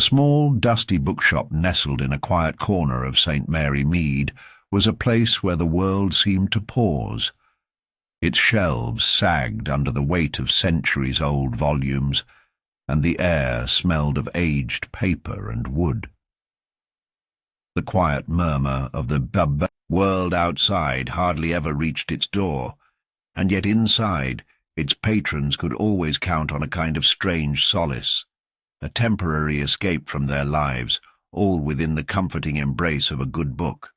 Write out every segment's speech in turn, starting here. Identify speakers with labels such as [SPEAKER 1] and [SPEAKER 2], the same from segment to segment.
[SPEAKER 1] small, dusty bookshop nestled in a quiet corner of St. Mary Mead was a place where the world seemed to pause. Its shelves sagged under the weight of centuries-old volumes, and the air smelled of aged paper and wood. The quiet murmur of the world outside hardly ever reached its door, and yet inside, its patrons could always count on a kind of strange solace, a temporary escape from their lives, all within the comforting embrace of a good book.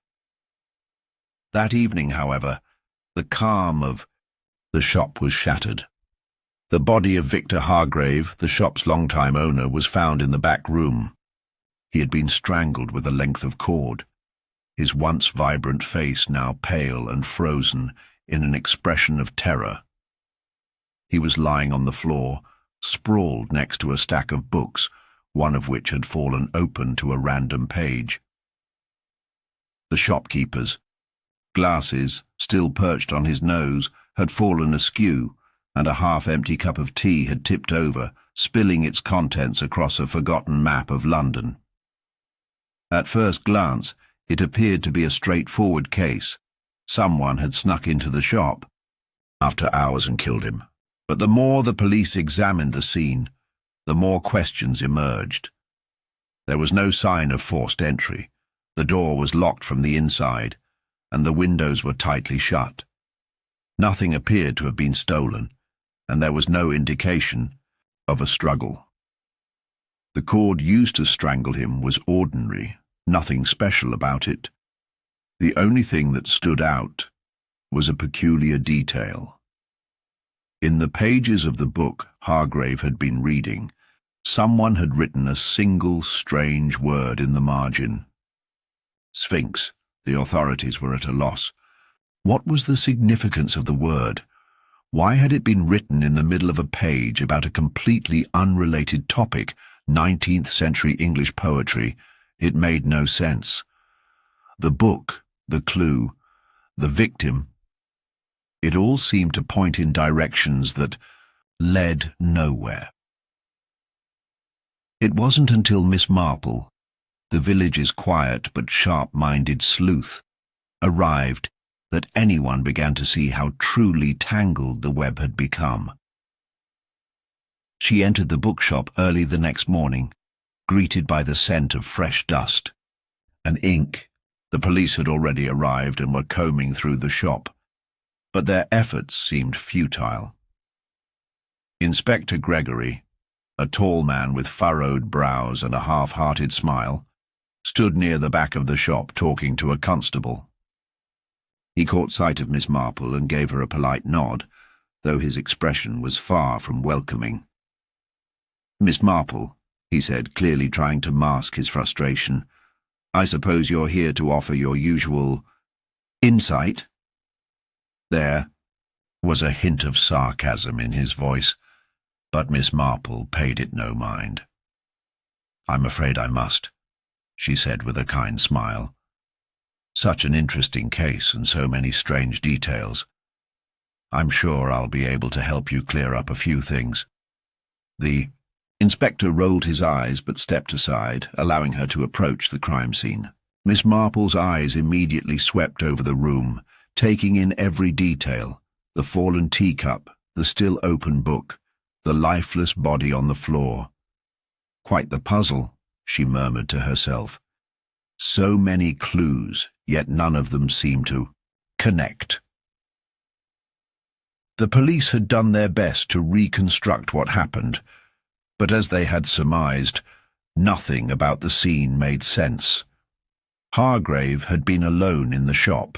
[SPEAKER 1] That evening, however, the calm of the shop was shattered. The body of Victor Hargrave, the shop's long-time owner, was found in the back room. He had been strangled with a length of cord, his once vibrant face now pale and frozen in an expression of terror. He was lying on the floor, sprawled next to a stack of books, one of which had fallen open to a random page. The shopkeeper's glasses, still perched on his nose, had fallen askew, and a half-empty cup of tea had tipped over, spilling its contents across a forgotten map of London. At first glance, it appeared to be a straightforward case. Someone had snuck into the shop after hours and killed him. But the more the police examined the scene, the more questions emerged. There was no sign of forced entry. The door was locked from the inside, and the windows were tightly shut. Nothing appeared to have been stolen, and there was no indication of a struggle. The cord used to strangle him was ordinary, nothing special about it. The only thing that stood out was a peculiar detail. In the pages of the book Hargrave had been reading, someone had written a single strange word in the margin. Sphinx. The authorities were at a loss. What was the significance of the word? Why had it been written in the middle of a page about a completely unrelated topic, 19th century English poetry? It made no sense. The book, the clue, the victim, it all seemed to point in directions that led nowhere. It wasn't until Miss Marple, the village's quiet but sharp-minded sleuth, arrived that anyone began to see how truly tangled the web had become. She entered the bookshop early the next morning, greeted by the scent of fresh dust and ink. The police had already arrived and were combing through the shop, but their efforts seemed futile. Inspector Gregory, a tall man with furrowed brows and a half-hearted smile, stood near the back of the shop talking to a constable. He caught sight of Miss Marple and gave her a polite nod, though his expression was far from welcoming. "Miss Marple," he said, clearly trying to mask his frustration, "I suppose you're here to offer your usual insight?" There was a hint of sarcasm in his voice, but Miss Marple paid it no mind. "I'm afraid I must," she said with a kind smile. "Such an interesting case and so many strange details. I'm sure I'll be able to help you clear up a few things." The inspector rolled his eyes but stepped aside, allowing her to approach the crime scene. Miss Marple's eyes immediately swept over the room, taking in every detail: the fallen teacup, the still open book, the lifeless body on the floor. "Quite the puzzle," she murmured to herself. "So many clues, yet none of them seem to connect." The police had done their best to reconstruct what happened, but as they had surmised, nothing about the scene made sense. Hargrave had been alone in the shop.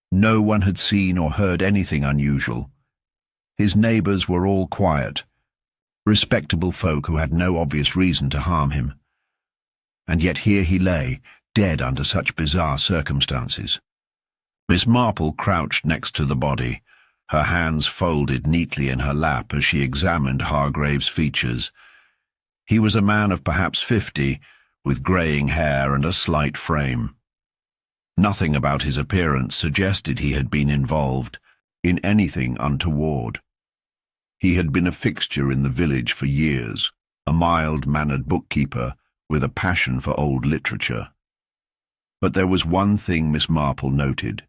[SPEAKER 1] No one had seen or heard anything unusual. His neighbours were all quiet, respectable folk who had no obvious reason to harm him. And yet here he lay, dead under such bizarre circumstances. Miss Marple crouched next to the body, her hands folded neatly in her lap as she examined Hargrave's features. He was a man of perhaps 50, with greying hair and a slight frame. Nothing about his appearance suggested he had been involved in anything untoward. He had been a fixture in the village for years, a mild-mannered bookkeeper with a passion for old literature. But there was one thing Miss Marple noted: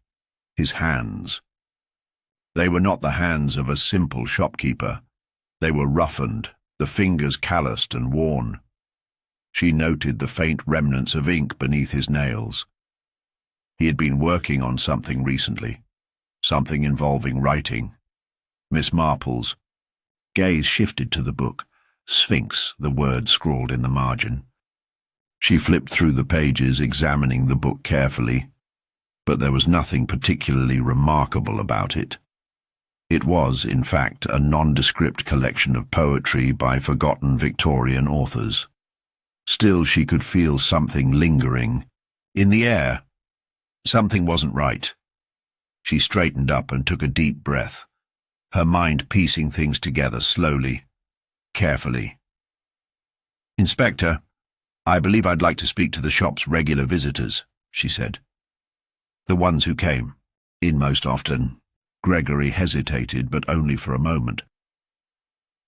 [SPEAKER 1] his hands. They were not the hands of a simple shopkeeper. They were roughened, the fingers calloused and worn. She noted the faint remnants of ink beneath his nails. He had been working on something recently, something involving writing. Miss Marple's gaze shifted to the book, Sphinx, the word scrawled in the margin. She flipped through the pages, examining the book carefully, but there was nothing particularly remarkable about it. It was, in fact, a nondescript collection of poetry by forgotten Victorian authors. Still, she could feel something lingering in the air. Something wasn't right. She straightened up and took a deep breath, her mind piecing things together slowly, carefully. "Inspector, I believe I'd like to speak to the shop's regular visitors," she said. "The ones who came in most often." Gregory hesitated, but only for a moment.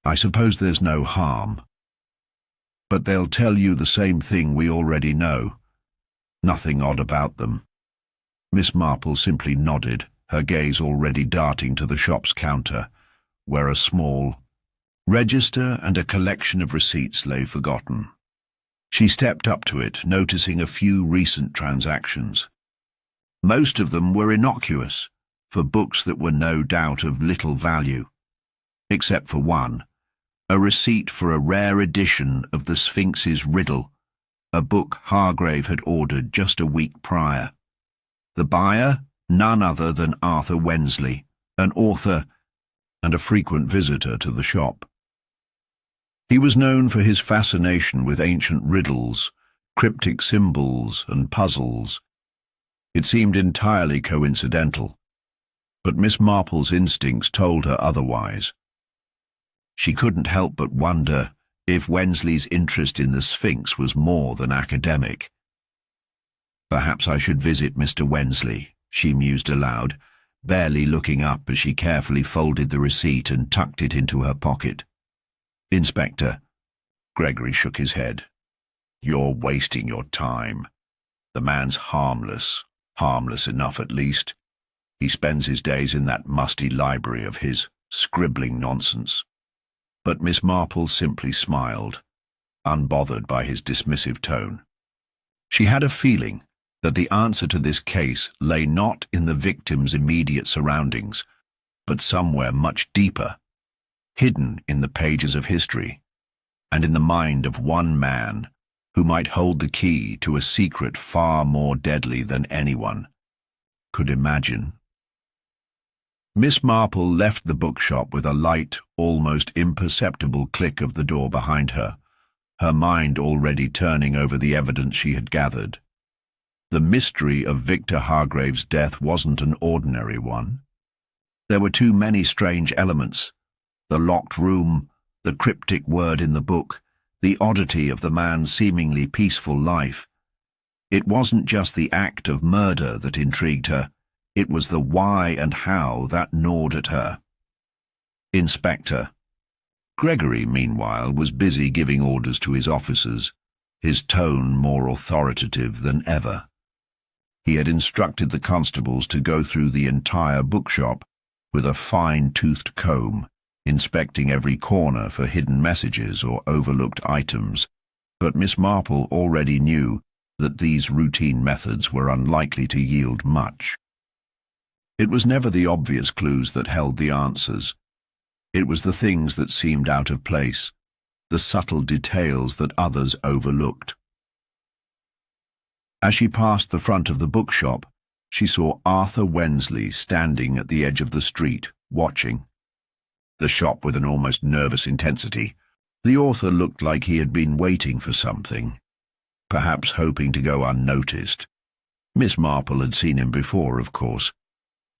[SPEAKER 1] "I suppose there's no harm. But they'll tell you the same thing we already know. Nothing odd about them." Miss Marple simply nodded, her gaze already darting to the shop's counter, where a small register and a collection of receipts lay forgotten. She stepped up to it, noticing a few recent transactions. Most of them were innocuous, for books that were no doubt of little value, except for one, a receipt for a rare edition of the Sphinx's Riddle, a book Hargrave had ordered just a week prior. The buyer, none other than Arthur Wensley, an author and a frequent visitor to the shop. He was known for his fascination with ancient riddles, cryptic symbols, and puzzles. It seemed entirely coincidental, but Miss Marple's instincts told her otherwise. She couldn't help but wonder if Wensley's interest in the Sphinx was more than academic. "Perhaps I should visit Mr. Wensley," she mused aloud, barely looking up as she carefully folded the receipt and tucked it into her pocket. "Inspector," Gregory shook his head, "you're wasting your time. The man's harmless enough at least. He spends his days in that musty library of his, scribbling nonsense." But Miss Marple simply smiled, unbothered by his dismissive tone. She had a feeling that the answer to this case lay not in the victim's immediate surroundings, but somewhere much deeper, hidden in the pages of history, and in the mind of one man who might hold the key to a secret far more deadly than anyone could imagine. Miss Marple left the bookshop with a light, almost imperceptible click of the door behind her, her mind already turning over the evidence she had gathered. The mystery of Victor Hargrave's death wasn't an ordinary one. There were too many strange elements: the locked room, the cryptic word in the book, the oddity of the man's seemingly peaceful life. It wasn't just the act of murder that intrigued her, it was the why and how that gnawed at her. "Inspector." Gregory, meanwhile, was busy giving orders to his officers, his tone more authoritative than ever. He had instructed the constables to go through the entire bookshop with a fine-toothed comb, inspecting every corner for hidden messages or overlooked items, but Miss Marple already knew that these routine methods were unlikely to yield much. It was never the obvious clues that held the answers. It was the things that seemed out of place, the subtle details that others overlooked. As she passed the front of the bookshop, she saw Arthur Wensley standing at the edge of the street, watching the shop with an almost nervous intensity. The author looked like he had been waiting for something, perhaps hoping to go unnoticed. Miss Marple had seen him before, of course.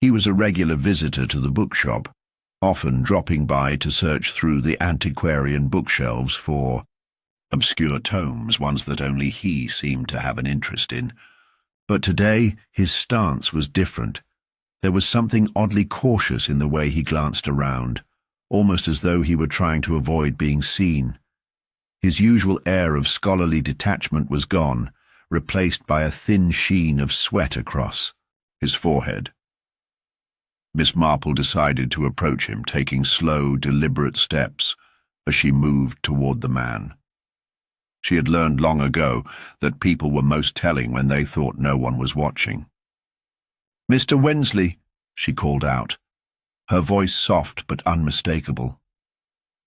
[SPEAKER 1] He was a regular visitor to the bookshop, often dropping by to search through the antiquarian bookshelves for obscure tomes, ones that only he seemed to have an interest in. But today his stance was different. There was something oddly cautious in the way he glanced around, almost as though he were trying to avoid being seen. His usual air of scholarly detachment was gone, replaced by a thin sheen of sweat across his forehead. Miss Marple decided to approach him, taking slow, deliberate steps as she moved toward the man. She had learned long ago that people were most telling when they thought no one was watching. "Mr. Wensley," she called out, her voice soft but unmistakable.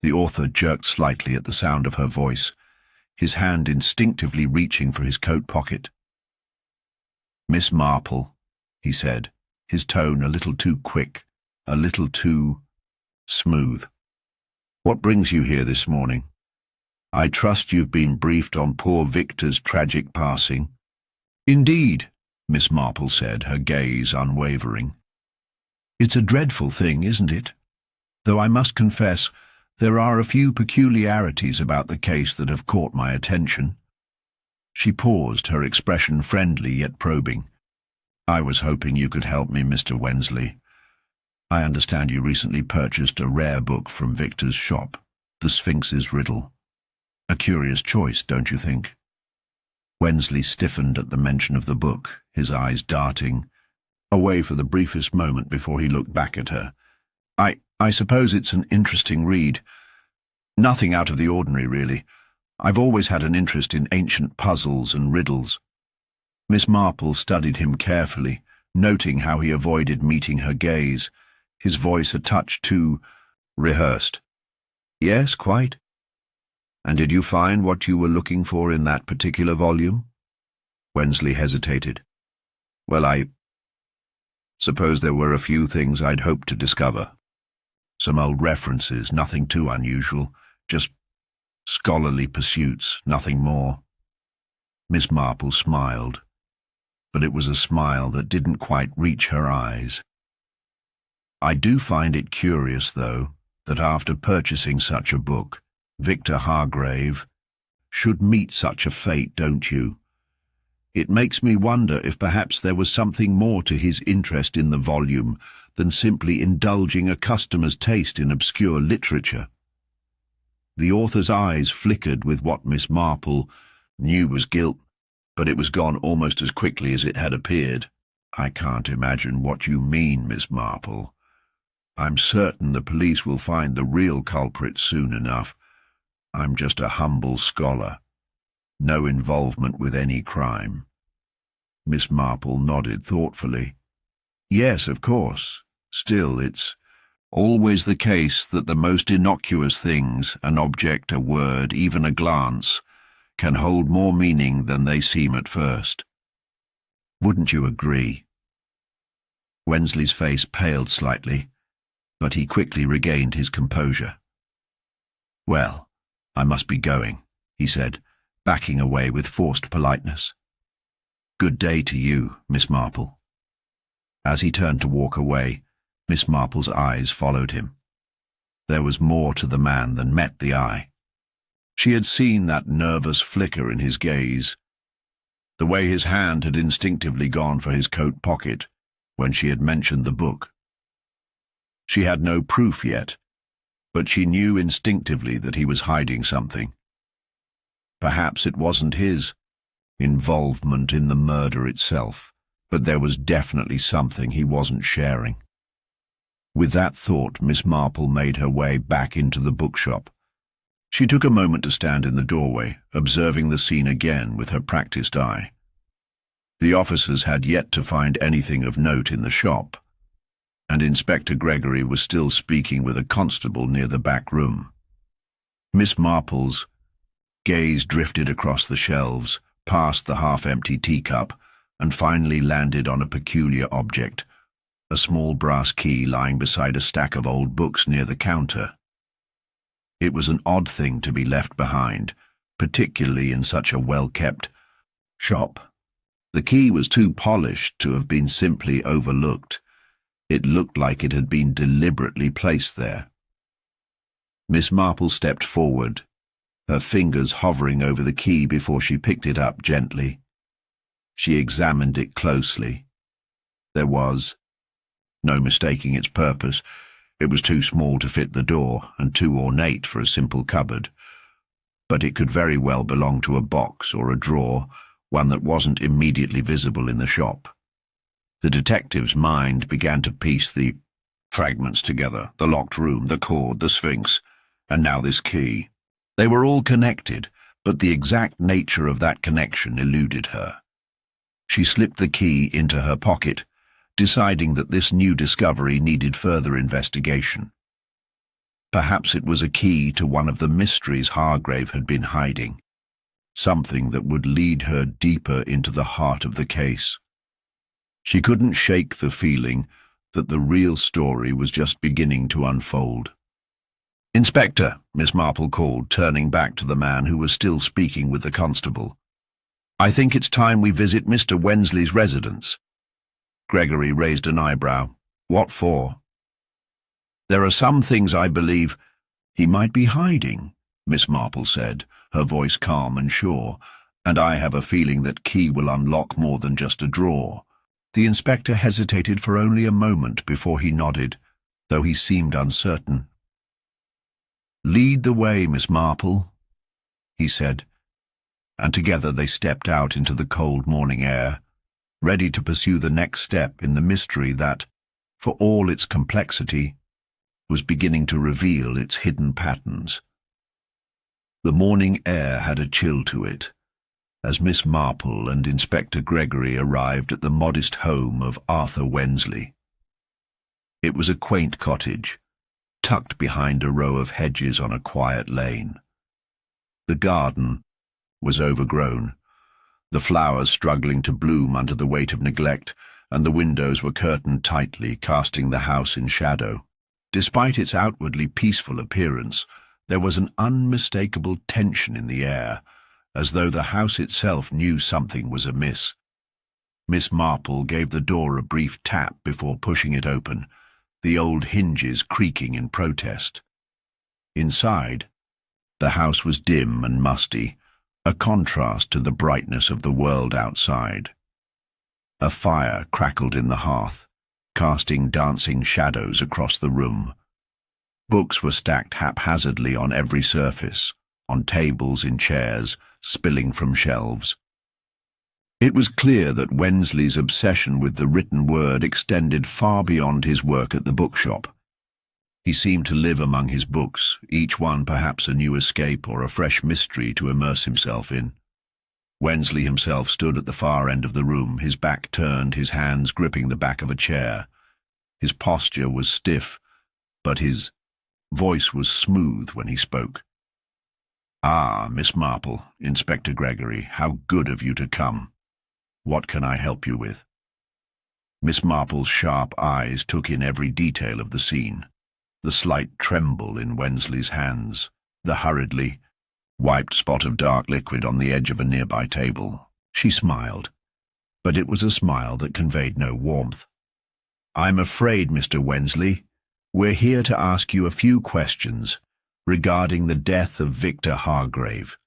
[SPEAKER 1] The author jerked slightly at the sound of her voice, his hand instinctively reaching for his coat pocket. "Miss Marple," he said, his tone a little too quick, a little too smooth. "What brings you here this morning? I trust you've been briefed on poor Victor's tragic passing." "Indeed," Miss Marple said, her gaze unwavering. "It's a dreadful thing, isn't it? Though I must confess, there are a few peculiarities about the case that have caught my attention." She paused, her expression friendly yet probing. "I was hoping you could help me, Mr. Wensley. I understand you recently purchased a rare book from Victor's shop, The Sphinx's Riddle. A curious choice, don't you think?" Wensley stiffened at the mention of the book, his eyes darting away for the briefest moment before he looked back at her. I suppose it's an interesting read. Nothing out of the ordinary, really. I've always had an interest in ancient puzzles and riddles." Miss Marple studied him carefully, noting how he avoided meeting her gaze, his voice a touch too rehearsed. "Yes, quite. And did you find what you were looking for in that particular volume?" Wensley hesitated. "Well, I suppose there were a few things I'd hoped to discover. Some old references, nothing too unusual, just scholarly pursuits, nothing more." Miss Marple smiled, but it was a smile that didn't quite reach her eyes. "I do find it curious, though, that after purchasing such a book, Victor Hargrave should meet such a fate, don't you? It makes me wonder if perhaps there was something more to his interest in the volume than simply indulging a customer's taste in obscure literature." The author's eyes flickered with what Miss Marple knew was guilt, but it was gone almost as quickly as it had appeared. "I can't imagine what you mean, Miss Marple. I'm certain the police will find the real culprit soon enough. I'm just a humble scholar. No involvement with any crime." Miss Marple nodded thoughtfully. "Yes, of course. Still, it's always the case that the most innocuous things, an object, a word, even a glance, can hold more meaning than they seem at first. Wouldn't you agree?" Wensley's face paled slightly, but he quickly regained his composure. "Well, I must be going," he said, backing away with forced politeness. "Good day to you, Miss Marple." As he turned to walk away, Miss Marple's eyes followed him. There was more to the man than met the eye. She had seen that nervous flicker in his gaze, the way his hand had instinctively gone for his coat pocket when she had mentioned the book. She had no proof yet, but she knew instinctively that he was hiding something. Perhaps it wasn't his involvement in the murder itself, but there was definitely something he wasn't sharing. With that thought, Miss Marple made her way back into the bookshop. She took a moment to stand in the doorway, observing the scene again with her practiced eye. The officers had yet to find anything of note in the shop, and Inspector Gregory was still speaking with a constable near the back room. Miss Marple's gaze drifted across the shelves, past the half-empty teacup, and finally landed on a peculiar object, a small brass key lying beside a stack of old books near the counter. It was an odd thing to be left behind, particularly in such a well-kept shop. The key was too polished to have been simply overlooked. It looked like it had been deliberately placed there. Miss Marple stepped forward, her fingers hovering over the key before she picked it up gently. She examined it closely. There was no mistaking its purpose. It was too small to fit the door and too ornate for a simple cupboard. but it could very well belong to a box or a drawer, one that wasn't immediately visible in the shop. The detective's mind began to piece the fragments together: the locked room, the cord, the Sphinx, and now this key. They were all connected, but the exact nature of that connection eluded her. She slipped the key into her pocket, deciding that this new discovery needed further investigation. Perhaps it was a key to one of the mysteries Hargrave had been hiding, something that would lead her deeper into the heart of the case. She couldn't shake the feeling that the real story was just beginning to unfold. "Inspector," Miss Marple called, turning back to the man who was still speaking with the constable. "I think it's time we visit Mr. Wensley's residence." Gregory raised an eyebrow. "What for?" "There are some things I believe he might be hiding," Miss Marple said, her voice calm and sure, "and I have a feeling that key will unlock more than just a drawer." The inspector hesitated for only a moment before he nodded, though he seemed uncertain. "Lead the way, Miss Marple," he said, and together they stepped out into the cold morning air, ready to pursue the next step in the mystery that, for all its complexity, was beginning to reveal its hidden patterns. The morning air had a chill to it, as Miss Marple and Inspector Gregory arrived at the modest home of Arthur Wensley. It was a quaint cottage, tucked behind a row of hedges on a quiet lane. The garden was overgrown, the flowers struggling to bloom under the weight of neglect, and the windows were curtained tightly, casting the house in shadow. Despite its outwardly peaceful appearance, there was an unmistakable tension in the air, as though the house itself knew something was amiss. Miss Marple gave the door a brief tap before pushing it open, the old hinges creaking in protest. Inside, the house was dim and musty, a contrast to the brightness of the world outside. A fire crackled in the hearth, casting dancing shadows across the room. Books were stacked haphazardly on every surface, on tables, in chairs, spilling from shelves. It was clear that Wensley's obsession with the written word extended far beyond his work at the bookshop. He seemed to live among his books, each one perhaps a new escape or a fresh mystery to immerse himself in. Wensley himself stood at the far end of the room, his back turned, his hands gripping the back of a chair. His posture was stiff, but his voice was smooth when he spoke. "Ah, Miss Marple, Inspector Gregory, how good of you to come. What can I help you with?" Miss Marple's sharp eyes took in every detail of the scene, the slight tremble in Wensley's hands, the hurriedly wiped spot of dark liquid on the edge of a nearby table. She smiled, but it was a smile that conveyed no warmth. "I'm afraid, Mr. Wensley, we're here to ask you a few questions regarding the death of Victor Hargrave.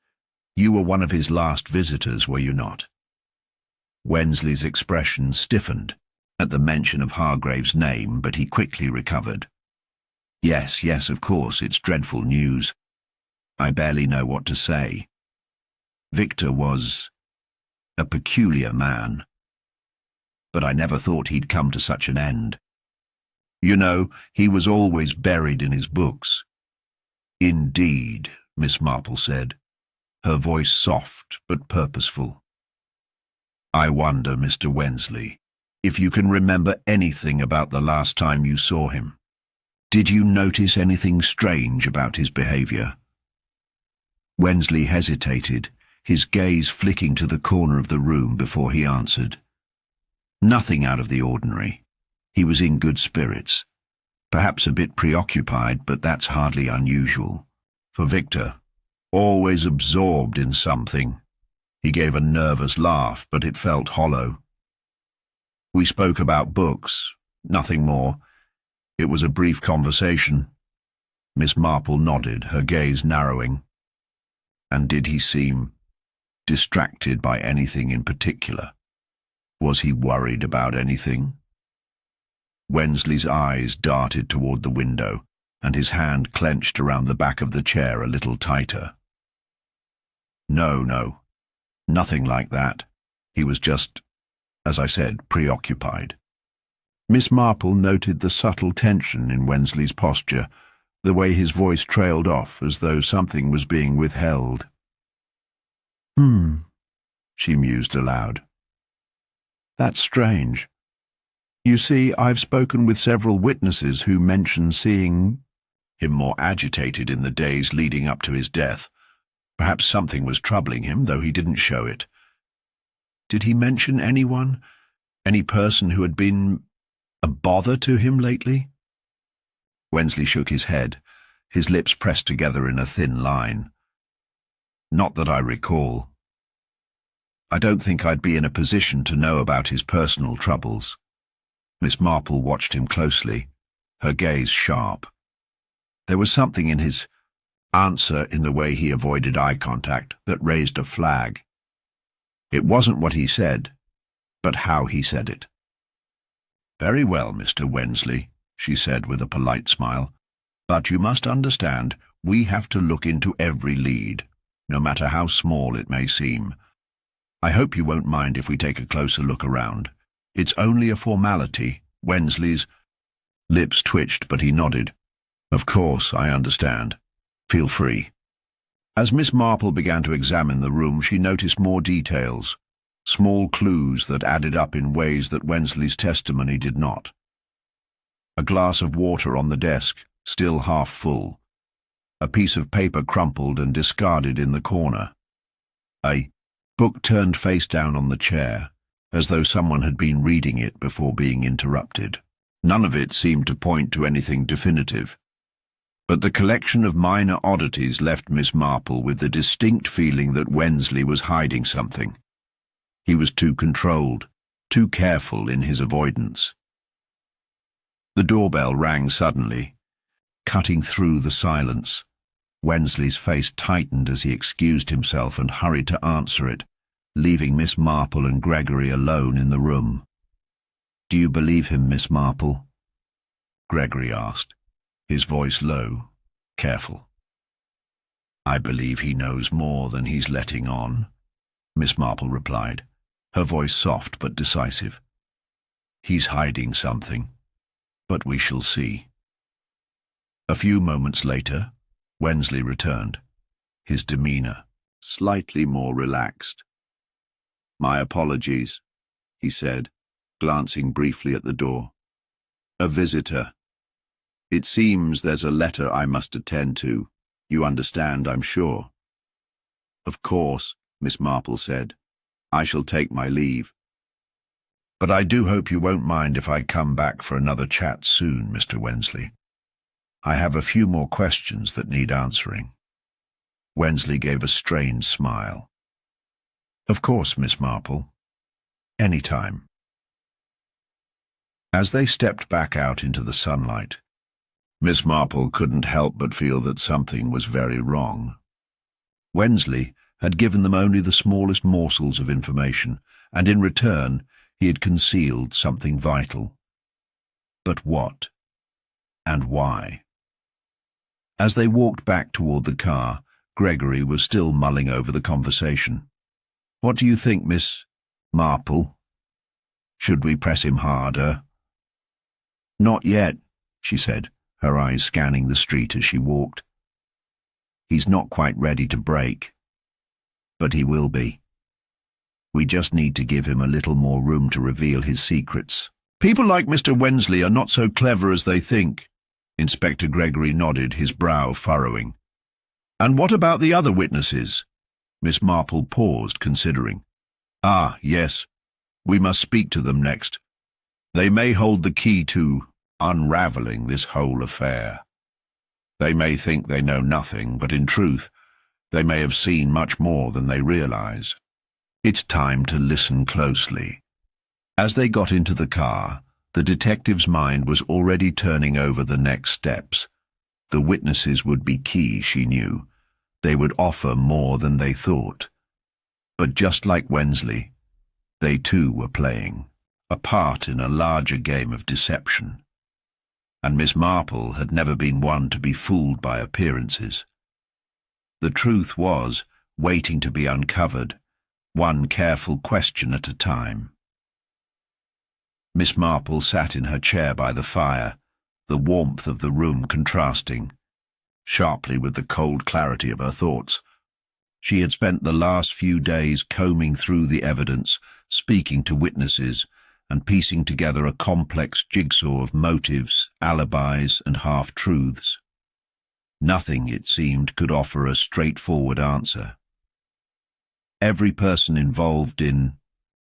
[SPEAKER 1] You were one of his last visitors, were you not?" Wensley's expression stiffened at the mention of Hargrave's name, but he quickly recovered. Yes, of course, it's dreadful news. I barely know what to say. Victor was a peculiar man, but I never thought he'd come to such an end. You know, he was always buried in his books." "Indeed," Miss Marple said, her voice soft but purposeful. "I wonder, Mr. Wensley, if you can remember anything about the last time you saw him. Did you notice anything strange about his behavior?" Wensley hesitated, his gaze flicking to the corner of the room before he answered. "Nothing out of the ordinary. He was in good spirits. Perhaps a bit preoccupied, but that's hardly unusual. For Victor, always absorbed in something." He gave a nervous laugh, but it felt hollow. "We spoke about books, nothing more. It was a brief conversation." Miss Marple nodded, her gaze narrowing. "And did he seem distracted by anything in particular? Was he worried about anything?" Wensley's eyes darted toward the window, and his hand clenched around the back of the chair a little tighter. No, no, nothing like that. He was just, as I said, preoccupied. Miss Marple noted the subtle tension in Wensley's posture, the way his voice trailed off as though something was being withheld. She mused aloud. That's strange. You see, I've spoken with several witnesses who mention seeing him more agitated in the days leading up to his death. Perhaps something was troubling him, though he didn't show it. Did he mention anyone? Any person who had been a bother to him lately? Wensley shook his head, his lips pressed together in a thin line. Not that I recall. I don't think I'd be in a position to know about his personal troubles. Miss Marple watched him closely, her gaze sharp. There was something in his answer, in the way he avoided eye contact, that raised a flag. It wasn't what he said, but how he said it. Very well, Mr. Wensley, she said with a polite smile, but you must understand, we have to look into every lead, no matter how small it may seem. I hope you won't mind if we take a closer look around. It's only a formality. Wensley's lips twitched, but he nodded. Of course, I understand. Feel free. As Miss Marple began to examine the room, she noticed more details, small clues that added up in ways that Wensley's testimony did not. A glass of water on the desk, still half full. A piece of paper crumpled and discarded in the corner. A book turned face down on the chair, as though someone had been reading it before being interrupted. None of it seemed to point to anything definitive. But the collection of minor oddities left Miss Marple with the distinct feeling that Wensley was hiding something. He was too controlled, too careful in his avoidance. The doorbell rang suddenly, cutting through the silence. Wensley's face tightened as he excused himself and hurried to answer it, leaving Miss Marple and Gregory alone in the room. "Do you believe him, Miss Marple?" Gregory asked, his voice low, careful. "I believe he knows more than he's letting on," Miss Marple replied, her voice soft but decisive. "He's hiding something, but we shall see." A few moments later, Wensley returned, his demeanor slightly more relaxed. "My apologies," he said, glancing briefly at the door. "A visitor. It seems there's a letter I must attend to. You understand, I'm sure." "Of course," Miss Marple said. "I shall take my leave. But I do hope you won't mind if I come back for another chat soon, Mr. Wensley. I have a few more questions that need answering." Wensley gave a strained smile. "Of course, Miss Marple. Any time." As they stepped back out into the sunlight, Miss Marple couldn't help but feel that something was very wrong. Wensley had given them only the smallest morsels of information, and in return he had concealed something vital. But what? And why? As they walked back toward the car, Gregory was still mulling over the conversation. "What do you think, Miss Marple? Should we press him harder?" "Not yet," she said, her eyes scanning the street as she walked. "He's not quite ready to break, but he will be. We just need to give him a little more room to reveal his secrets." "People like Mr. Wensley are not so clever as they think." Inspector Gregory nodded, his brow furrowing. "And what about the other witnesses?" Miss Marple paused, considering. "Ah, yes. We must speak to them next. They may hold the key to unraveling this whole affair. They may think they know nothing, but in truth, they may have seen much more than they realize. It's time to listen closely." As they got into the car, the detective's mind was already turning over the next steps. The witnesses would be key, she knew. They would offer more than they thought. But just like Wensley, they too were playing a part in a larger game of deception. And Miss Marple had never been one to be fooled by appearances. The truth was, waiting to be uncovered, one careful question at a time. Miss Marple sat in her chair by the fire, the warmth of the room contrasting sharply with the cold clarity of her thoughts. She had spent the last few days combing through the evidence, speaking to witnesses, and piecing together a complex jigsaw of motives, alibis, and half-truths. Nothing, it seemed, could offer a straightforward answer. Every person involved in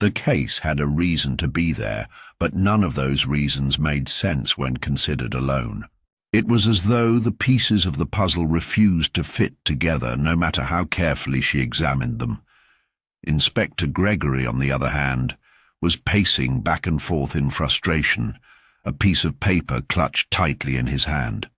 [SPEAKER 1] the case had a reason to be there, but none of those reasons made sense when considered alone. It was as though the pieces of the puzzle refused to fit together, no matter how carefully she examined them. Inspector Gregory, on the other hand, was pacing back and forth in frustration, a piece of paper clutched tightly in his hand.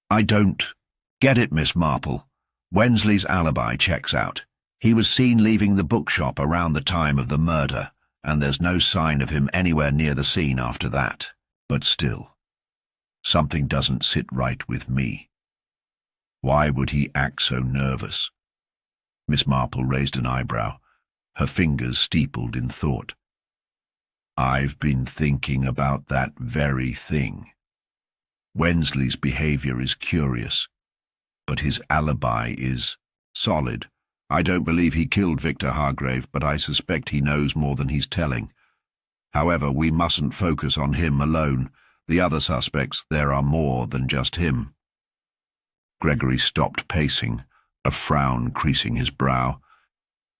[SPEAKER 1] "I don't get it, Miss Marple. Wensley's alibi checks out. He was seen leaving the bookshop around the time of the murder, and there's no sign of him anywhere near the scene after that. But still, something doesn't sit right with me. Why would he act so nervous?" Miss Marple raised an eyebrow, her fingers steepled in thought. "I've been thinking about that very thing. Wensley's behavior is curious, but his alibi is solid. I don't believe he killed Victor Hargrave, but I suspect he knows more than he's telling. However, we mustn't focus on him alone. The other suspects, there are more than just him." Gregory stopped pacing, a frown creasing his brow.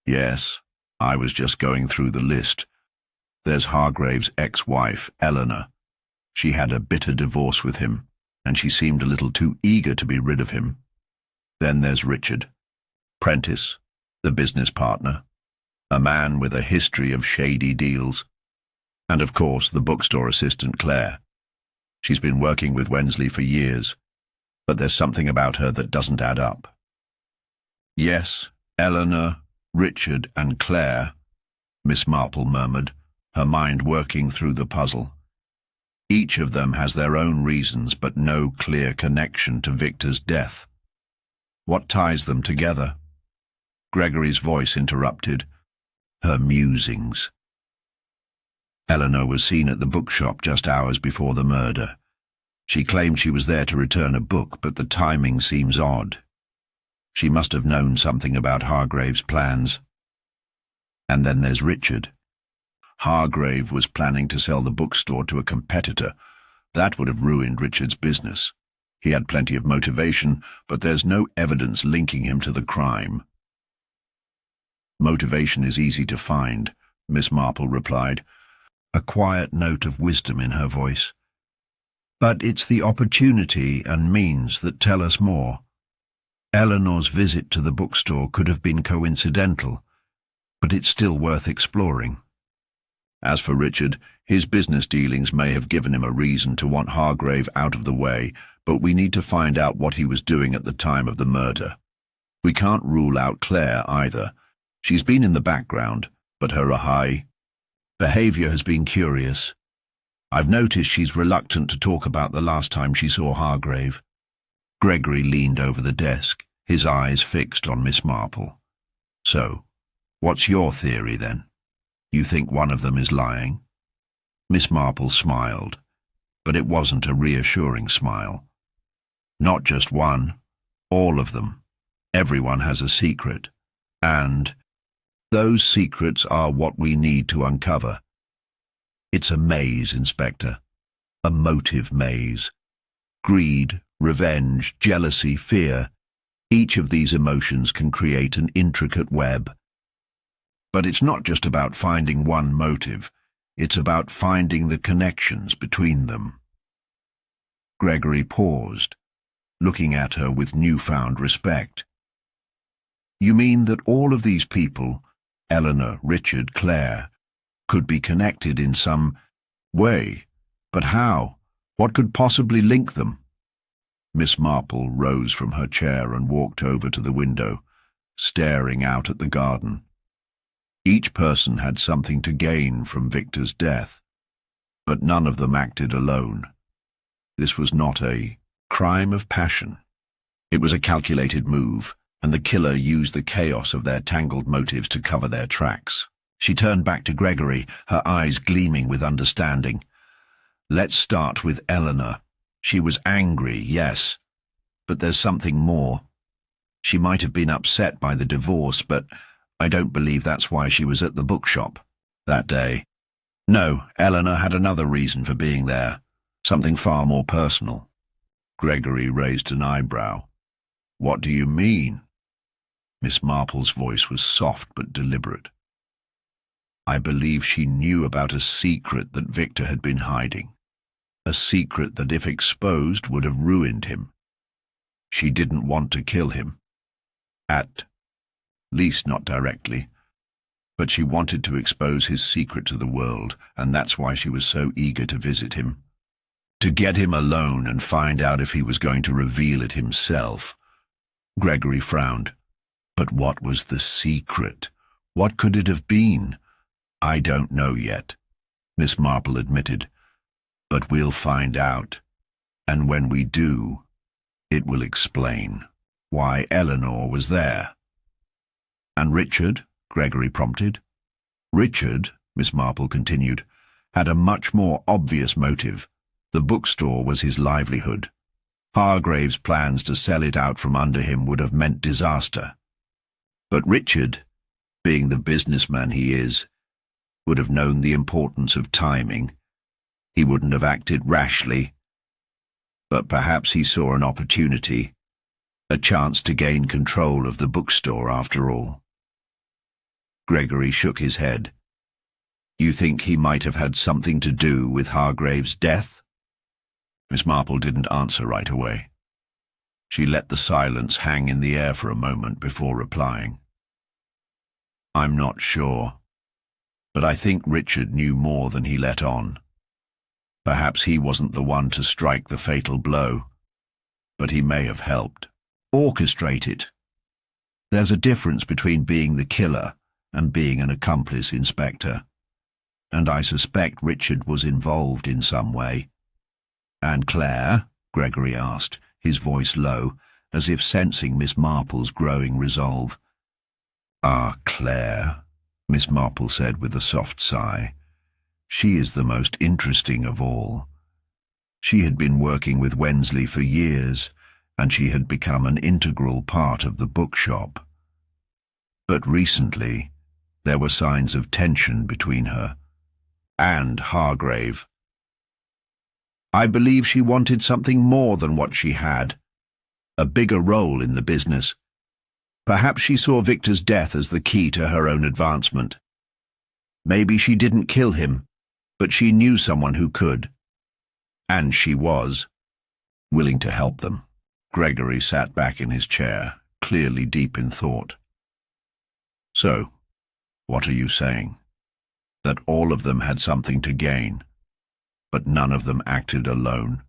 [SPEAKER 1] "Yes, I was just going through the list. There's Hargrave's ex-wife, Eleanor. She had a bitter divorce with him, and she seemed a little too eager to be rid of him. Then there's Richard Prentice, the business partner, a man with a history of shady deals. And of course, the bookstore assistant, Claire. She's been working with Wensley for years, but there's something about her that doesn't add up." "Yes, Eleanor, Richard, and Claire," Miss Marple murmured, her mind working through the puzzle. "Each of them has their own reasons, but no clear connection to Victor's death. What ties them together?" Gregory's voice interrupted her musings. Eleanor was seen at the bookshop just hours before the murder. She claimed she was there to return a book, but the timing seems odd. She must have known something about Hargrave's plans. And then there's Richard. Hargrave was planning to sell the bookstore to a competitor. That would have ruined Richard's business. He had plenty of motivation, but there's no evidence linking him to the crime. "Motivation is easy to find," Miss Marple replied, a quiet note of wisdom in her voice. "But it's the opportunity and means that tell us more. Eleanor's visit to the bookstore could have been coincidental, but it's still worth exploring. As for Richard, his business dealings may have given him a reason to want Hargrave out of the way, but we need to find out what he was doing at the time of the murder. We can't rule out Claire either. She's been in the background, but her high behavior has been curious. I've noticed she's reluctant to talk about the last time she saw Hargrave." Gregory leaned over the desk, his eyes fixed on Miss Marple. "So, what's your theory then? You think one of them is lying?" Miss Marple smiled, but it wasn't a reassuring smile. "Not just one, all of them. Everyone has a secret, and those secrets are what we need to uncover. It's a maze, Inspector, a motive maze. Greed, revenge, jealousy, fear. Each of these emotions can create an intricate web. But it's not just about finding one motive, it's about finding the connections between them." Gregory paused, looking at her with newfound respect. "You mean that all of these people, Eleanor, Richard, Claire, could be connected in some way? But how? What could possibly link them?" Miss Marple rose from her chair and walked over to the window, staring out at the garden. Each person had something to gain from Victor's death, but none of them acted alone. This was not a crime of passion. It was a calculated move, and the killer used the chaos of their tangled motives to cover their tracks. She turned back to Gregory, her eyes gleaming with understanding. Let's start with Eleanor. She was angry, yes, but there's something more. She might have been upset by the divorce, but I don't believe that's why she was at the bookshop that day. No, Eleanor had another reason for being there, something far more personal. Gregory raised an eyebrow. What do you mean? Miss Marple's voice was soft but deliberate. I believe she knew about a secret that Victor had been hiding. A secret that, if exposed, would have ruined him. She didn't want to kill him. At least not directly. But she wanted to expose his secret to the world, and that's why she was so eager to visit him. To get him alone and find out if he was going to reveal it himself. Gregory frowned. But what was the secret? What could it have been? I don't know yet, Miss Marple admitted. But we'll find out. And when we do, it will explain why Eleanor was there. And Richard? Gregory prompted. Richard, Miss Marple continued, had a much more obvious motive. The bookstore was his livelihood. Hargrave's plans to sell it out from under him would have meant disaster. But Richard, being the businessman he is, would have known the importance of timing. He wouldn't have acted rashly. But perhaps he saw an opportunity, a chance to gain control of the bookstore after all. Gregory shook his head. You think he might have had something to do with Hargrave's death? Miss Marple didn't answer right away. She let the silence hang in the air for a moment before replying. I'm not sure, but I think Richard knew more than he let on. Perhaps he wasn't the one to strike the fatal blow, but he may have helped. Orchestrate it. There's a difference between being the killer and being an accomplice, Inspector. And I suspect Richard was involved in some way. And Claire? Gregory asked, his voice low, as if sensing Miss Marple's growing resolve. Ah, Claire, Miss Marple said with a soft sigh. She is the most interesting of all. She had been working with Wensley for years, and she had become an integral part of the bookshop. But recently, there were signs of tension between her and Hargrave. I believe she wanted something more than what she had, a bigger role in the business. Perhaps she saw Victor's death as the key to her own advancement. Maybe she didn't kill him, but she knew someone who could. And she was willing to help them. Gregory sat back in his chair, clearly deep in thought. So, what are you saying? That all of them had something to gain, but none of them acted alone?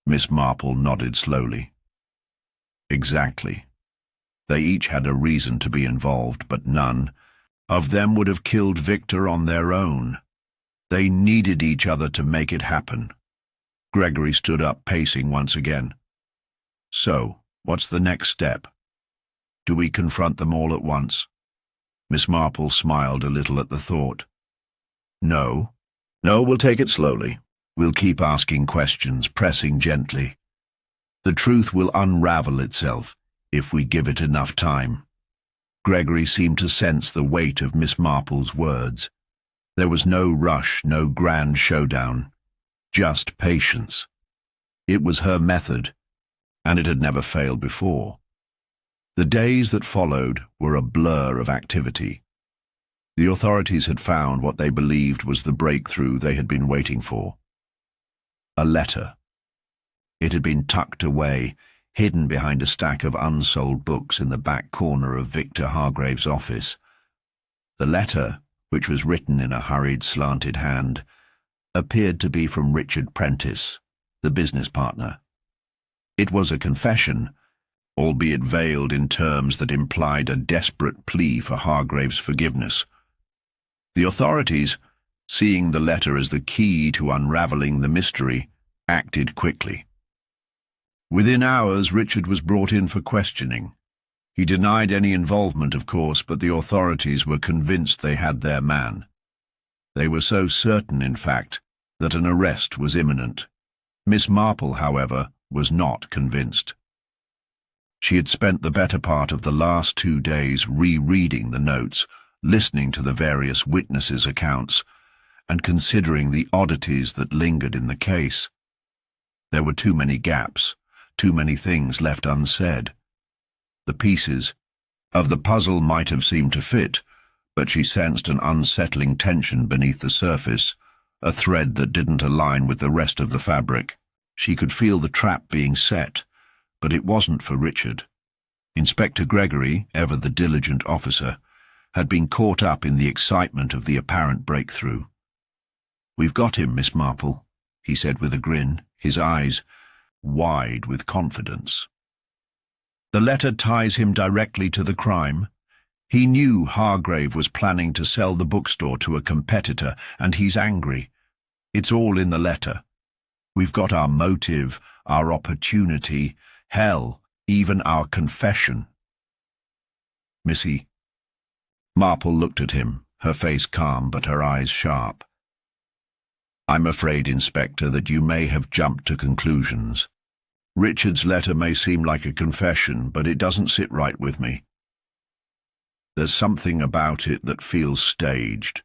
[SPEAKER 1] Miss Marple nodded slowly. Exactly. They each had a reason to be involved, but none of them would have killed Victor on their own. They needed each other to make it happen. Gregory stood up, pacing once again. So, what's the next step? Do we confront them all at once? Miss Marple smiled a little at the thought. No, we'll take it slowly. We'll keep asking questions, pressing gently. The truth will unravel itself if we give it enough time. Gregory seemed to sense the weight of Miss Marple's words. There was no rush, no grand showdown, just patience. It was her method, and it had never failed before. The days that followed were a blur of activity. The authorities had found what they believed was the breakthrough they had been waiting for. A letter. It had been tucked away, hidden behind a stack of unsold books in the back corner of Victor Hargrave's office. The letter, which was written in a hurried, slanted hand, appeared to be from Richard Prentice, the business partner. It was a confession, albeit veiled in terms that implied a desperate plea for Hargrave's forgiveness. The authorities, seeing the letter as the key to unraveling the mystery, acted quickly. Within hours, Richard was brought in for questioning. He denied any involvement, of course, but the authorities were convinced they had their man. They were so certain, in fact, that an arrest was imminent. Miss Marple, however, was not convinced. She had spent the better part of the last 2 days rereading the notes, listening to the various witnesses' accounts, and considering the oddities that lingered in the case. There were too many gaps, too many things left unsaid. The pieces of the puzzle might have seemed to fit, but she sensed an unsettling tension beneath the surface, a thread that didn't align with the rest of the fabric. She could feel the trap being set, but it wasn't for Richard. Inspector Gregory, ever the diligent officer, had been caught up in the excitement of the apparent breakthrough. "We've got him, Miss Marple," he said with a grin, his eyes wide with confidence. "The letter ties him directly to the crime. He knew Hargrave was planning to sell the bookstore to a competitor, and he's angry. It's all in the letter. We've got our motive, our opportunity, hell, even our confession." "Missy." Marple looked at him, her face calm but her eyes sharp. "I'm afraid, Inspector, that you may have jumped to conclusions. Richard's letter may seem like a confession, but it doesn't sit right with me. There's something about it that feels staged,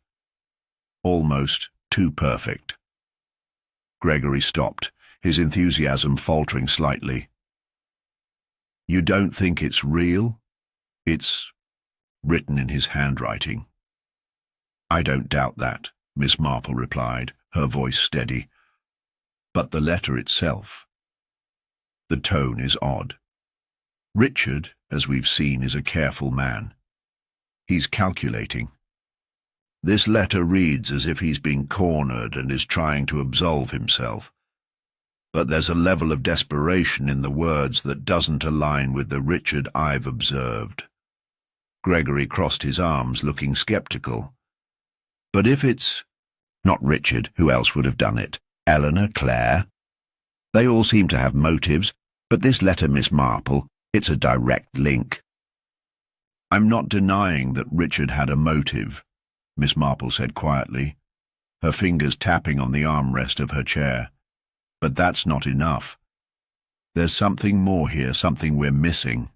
[SPEAKER 1] almost too perfect." Gregory stopped, his enthusiasm faltering slightly. "You don't think it's real? It's written in his handwriting." "I don't doubt that," Miss Marple replied, her voice steady. "But the letter itself, the tone is odd. Richard, as we've seen, is a careful man. He's calculating. This letter reads as if he's been cornered and is trying to absolve himself. But there's a level of desperation in the words that doesn't align with the Richard I've observed." Gregory crossed his arms, looking skeptical. "But if it's not Richard, who else would have done it? Eleanor, Claire? They all seem to have motives, but this letter, Miss Marple, it's a direct link." "I'm not denying that Richard had a motive," Miss Marple said quietly, her fingers tapping on the armrest of her chair. "But that's not enough. There's something more here, something we're missing."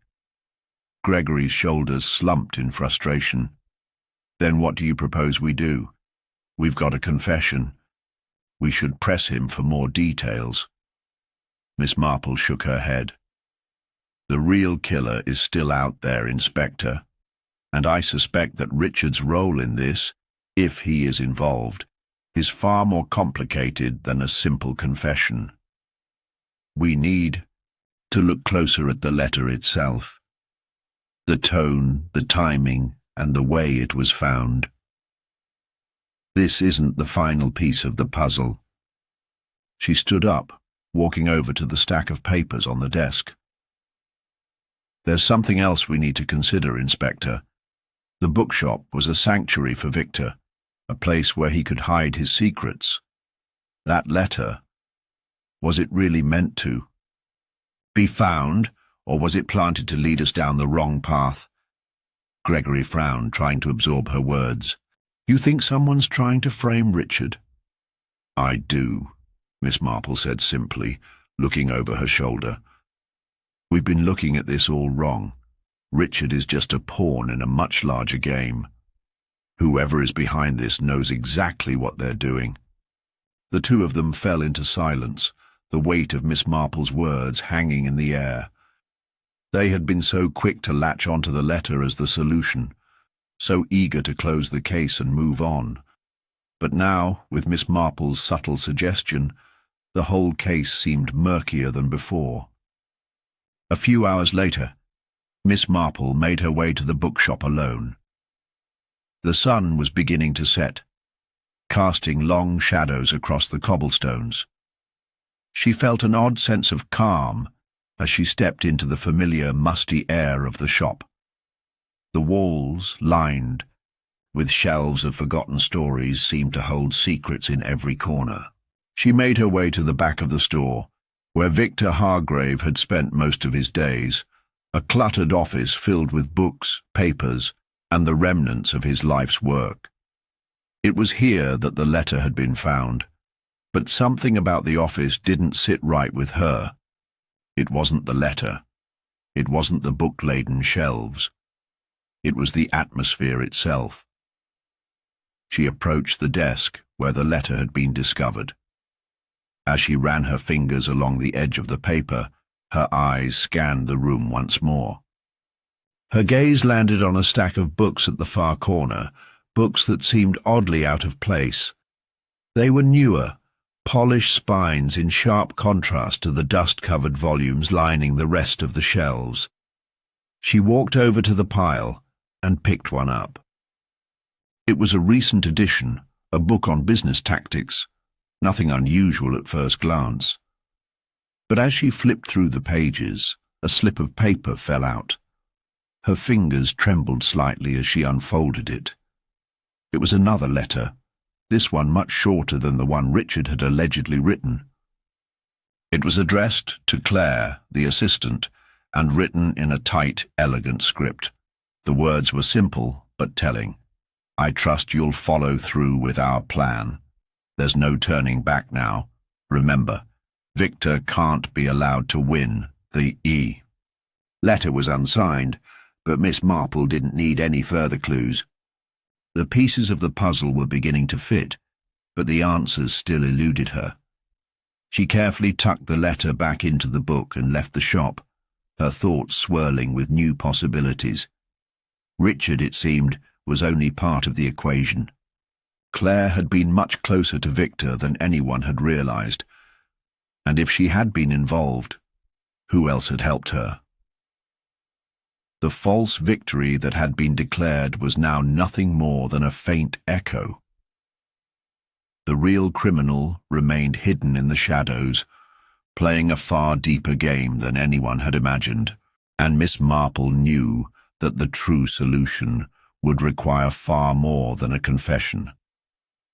[SPEAKER 1] Gregory's shoulders slumped in frustration. "Then what do you propose we do? We've got a confession. We should press him for more details." Miss Marple shook her head. "The real killer is still out there, Inspector, and I suspect that Richard's role in this, if he is involved, is far more complicated than a simple confession. We need to look closer at the letter itself. The tone, the timing, and the way it was found. This isn't the final piece of the puzzle." She stood up, walking over to the stack of papers on the desk. "There's something else we need to consider, Inspector. The bookshop was a sanctuary for Victor, a place where he could hide his secrets. That letter, was it really meant to be found, or was it planted to lead us down the wrong path?" Gregory frowned, trying to absorb her words. "You think someone's trying to frame Richard?" "I do," Miss Marple said simply, looking over her shoulder. "We've been looking at this all wrong. Richard is just a pawn in a much larger game. Whoever is behind this knows exactly what they're doing." The two of them fell into silence, the weight of Miss Marple's words hanging in the air. They had been so quick to latch onto the letter as the solution, so eager to close the case and move on. But now, with Miss Marple's subtle suggestion, the whole case seemed murkier than before. A few hours later, Miss Marple made her way to the bookshop alone. The sun was beginning to set, casting long shadows across the cobblestones. She felt an odd sense of calm as she stepped into the familiar, musty air of the shop. The walls, lined with shelves of forgotten stories, seemed to hold secrets in every corner. She made her way to the back of the store, where Victor Hargrave had spent most of his days, a cluttered office filled with books, papers, and the remnants of his life's work. It was here that the letter had been found, but something about the office didn't sit right with her. It wasn't the letter. It wasn't the book-laden shelves. It was the atmosphere itself. She approached the desk where the letter had been discovered. As she ran her fingers along the edge of the paper, her eyes scanned the room once more. Her gaze landed on a stack of books at the far corner, books that seemed oddly out of place. They were newer, polished spines in sharp contrast to the dust-covered volumes lining the rest of the shelves. She walked over to the pile and picked one up. It was a recent edition, a book on business tactics, nothing unusual at first glance. But as she flipped through the pages, a slip of paper fell out. Her fingers trembled slightly as she unfolded it. It was another letter, this one much shorter than the one Richard had allegedly written. It was addressed to Claire, the assistant, and written in a tight, elegant script. The words were simple but telling. "I trust you'll follow through with our plan. There's no turning back now. Remember, Victor can't be allowed to win the E." Letter was unsigned, but Miss Marple didn't need any further clues. The pieces of the puzzle were beginning to fit, but the answers still eluded her. She carefully tucked the letter back into the book and left the shop, her thoughts swirling with new possibilities. Richard, it seemed, was only part of the equation. Claire had been much closer to Victor than anyone had realized, and if she had been involved, who else had helped her? The false victory that had been declared was now nothing more than a faint echo. The real criminal remained hidden in the shadows, playing a far deeper game than anyone had imagined, and Miss Marple knew that the true solution would require far more than a confession.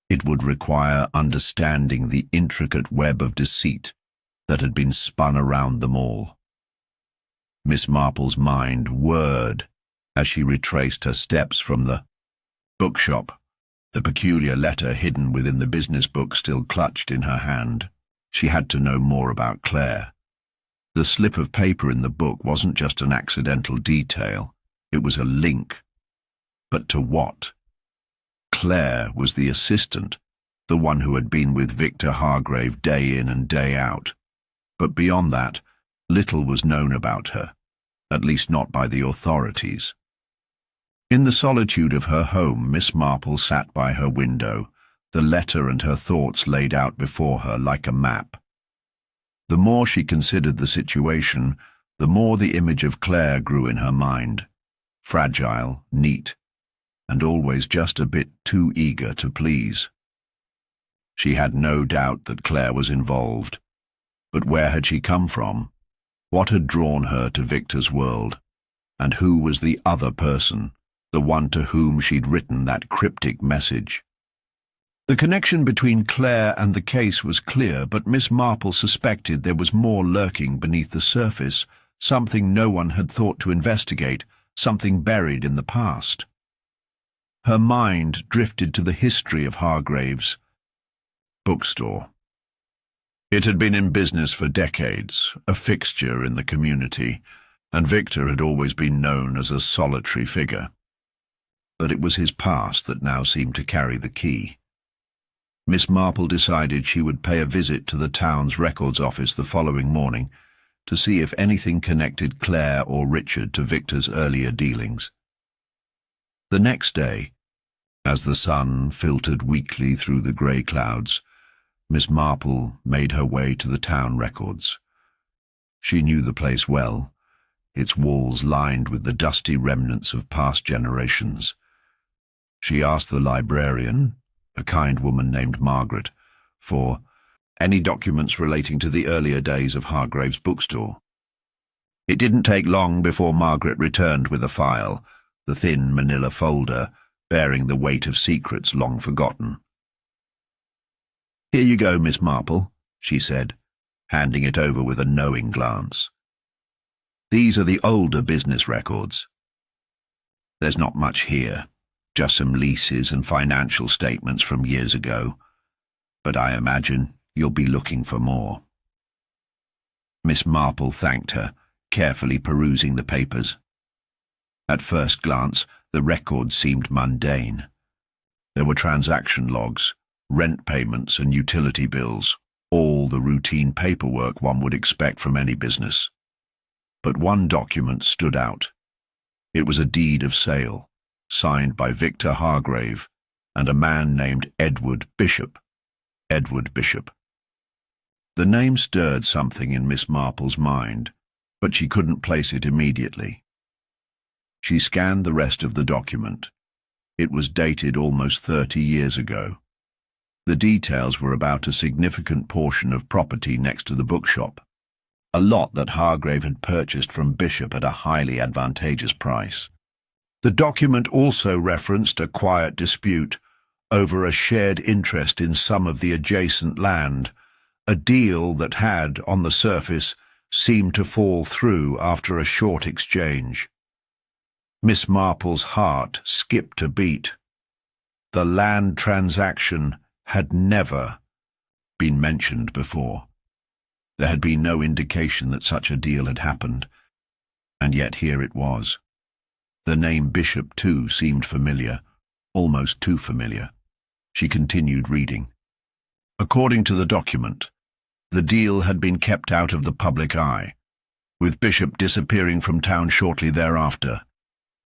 [SPEAKER 1] It would require understanding the intricate web of deceit that had been spun around them all. Miss Marple's mind whirred as she retraced her steps from the bookshop, the peculiar letter hidden within the business book still clutched in her hand. She had to know more about Claire. The slip of paper in the book wasn't just an accidental detail, it was a link. But to what? Claire was the assistant, the one who had been with Victor Hargrave day in and day out. But beyond that, little was known about her, at least not by the authorities. In the solitude of her home, Miss Marple sat by her window, the letter and her thoughts laid out before her like a map. The more she considered the situation, the more the image of Claire grew in her mind. Fragile, neat, and always just a bit too eager to please. She had no doubt that Claire was involved. But where had she come from? What had drawn her to Victor's world? And who was the other person, the one to whom she'd written that cryptic message? The connection between Claire and the case was clear, but Miss Marple suspected there was more lurking beneath the surface, something no one had thought to investigate, something buried in the past. Her mind drifted to the history of Hargrave's bookstore. It had been in business for decades, a fixture in the community, and Victor had always been known as a solitary figure. But it was his past that now seemed to carry the key. Miss Marple decided she would pay a visit to the town's records office the following morning to see if anything connected Claire or Richard to Victor's earlier dealings. The next day, as the sun filtered weakly through the grey clouds, Miss Marple made her way to the town records. She knew the place well, its walls lined with the dusty remnants of past generations. She asked the librarian, a kind woman named Margaret, for any documents relating to the earlier days of Hargrave's bookstore. It didn't take long before Margaret returned with a file, the thin manila folder bearing the weight of secrets long forgotten. "Here you go, Miss Marple," she said, handing it over with a knowing glance. These are the older business records. There's not much here, just some leases and financial statements from years ago, but I imagine you'll be looking for more." Miss Marple thanked her, carefully perusing the papers. At first glance, the records seemed mundane. There were transaction logs, rent payments and utility bills, all the routine paperwork one would expect from any business. But one document stood out. It was a deed of sale, signed by Victor Hargrave and a man named Edward Bishop. Edward Bishop. The name stirred something in Miss Marple's mind, but she couldn't place it immediately. She scanned the rest of the document. It was dated almost 30 years ago. The details were about a significant portion of property next to the bookshop, a lot that Hargrave had purchased from Bishop at a highly advantageous price. The document also referenced a quiet dispute over a shared interest in some of the adjacent land, a deal that had, on the surface, seemed to fall through after a short exchange. Miss Marple's heart skipped a beat. The land transaction had never been mentioned before. There had been no indication that such a deal had happened, and yet here it was. The name Bishop, too, seemed familiar, almost too familiar. She continued reading. According to the document, the deal had been kept out of the public eye, with Bishop disappearing from town shortly thereafter,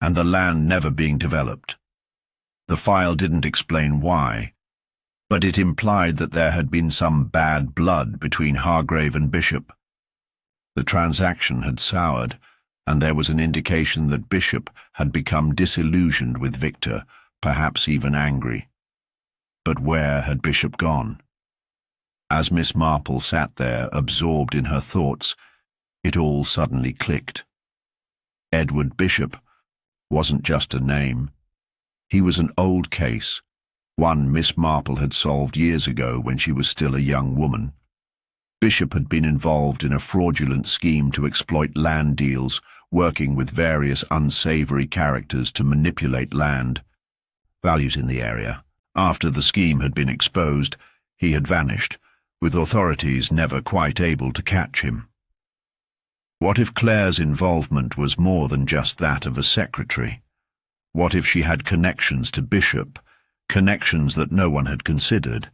[SPEAKER 1] and the land never being developed. The file didn't explain why, but it implied that there had been some bad blood between Hargrave and Bishop. The transaction had soured, and there was an indication that Bishop had become disillusioned with Victor, perhaps even angry. But where had Bishop gone? As Miss Marple sat there, absorbed in her thoughts, it all suddenly clicked. Edward Bishop wasn't just a name. He was an old case, one Miss Marple had solved years ago when she was still a young woman. Bishop had been involved in a fraudulent scheme to exploit land deals, working with various unsavory characters to manipulate land values in the area. After the scheme had been exposed, he had vanished, with authorities never quite able to catch him. What if Claire's involvement was more than just that of a secretary? What if she had connections to Bishop, connections that no one had considered?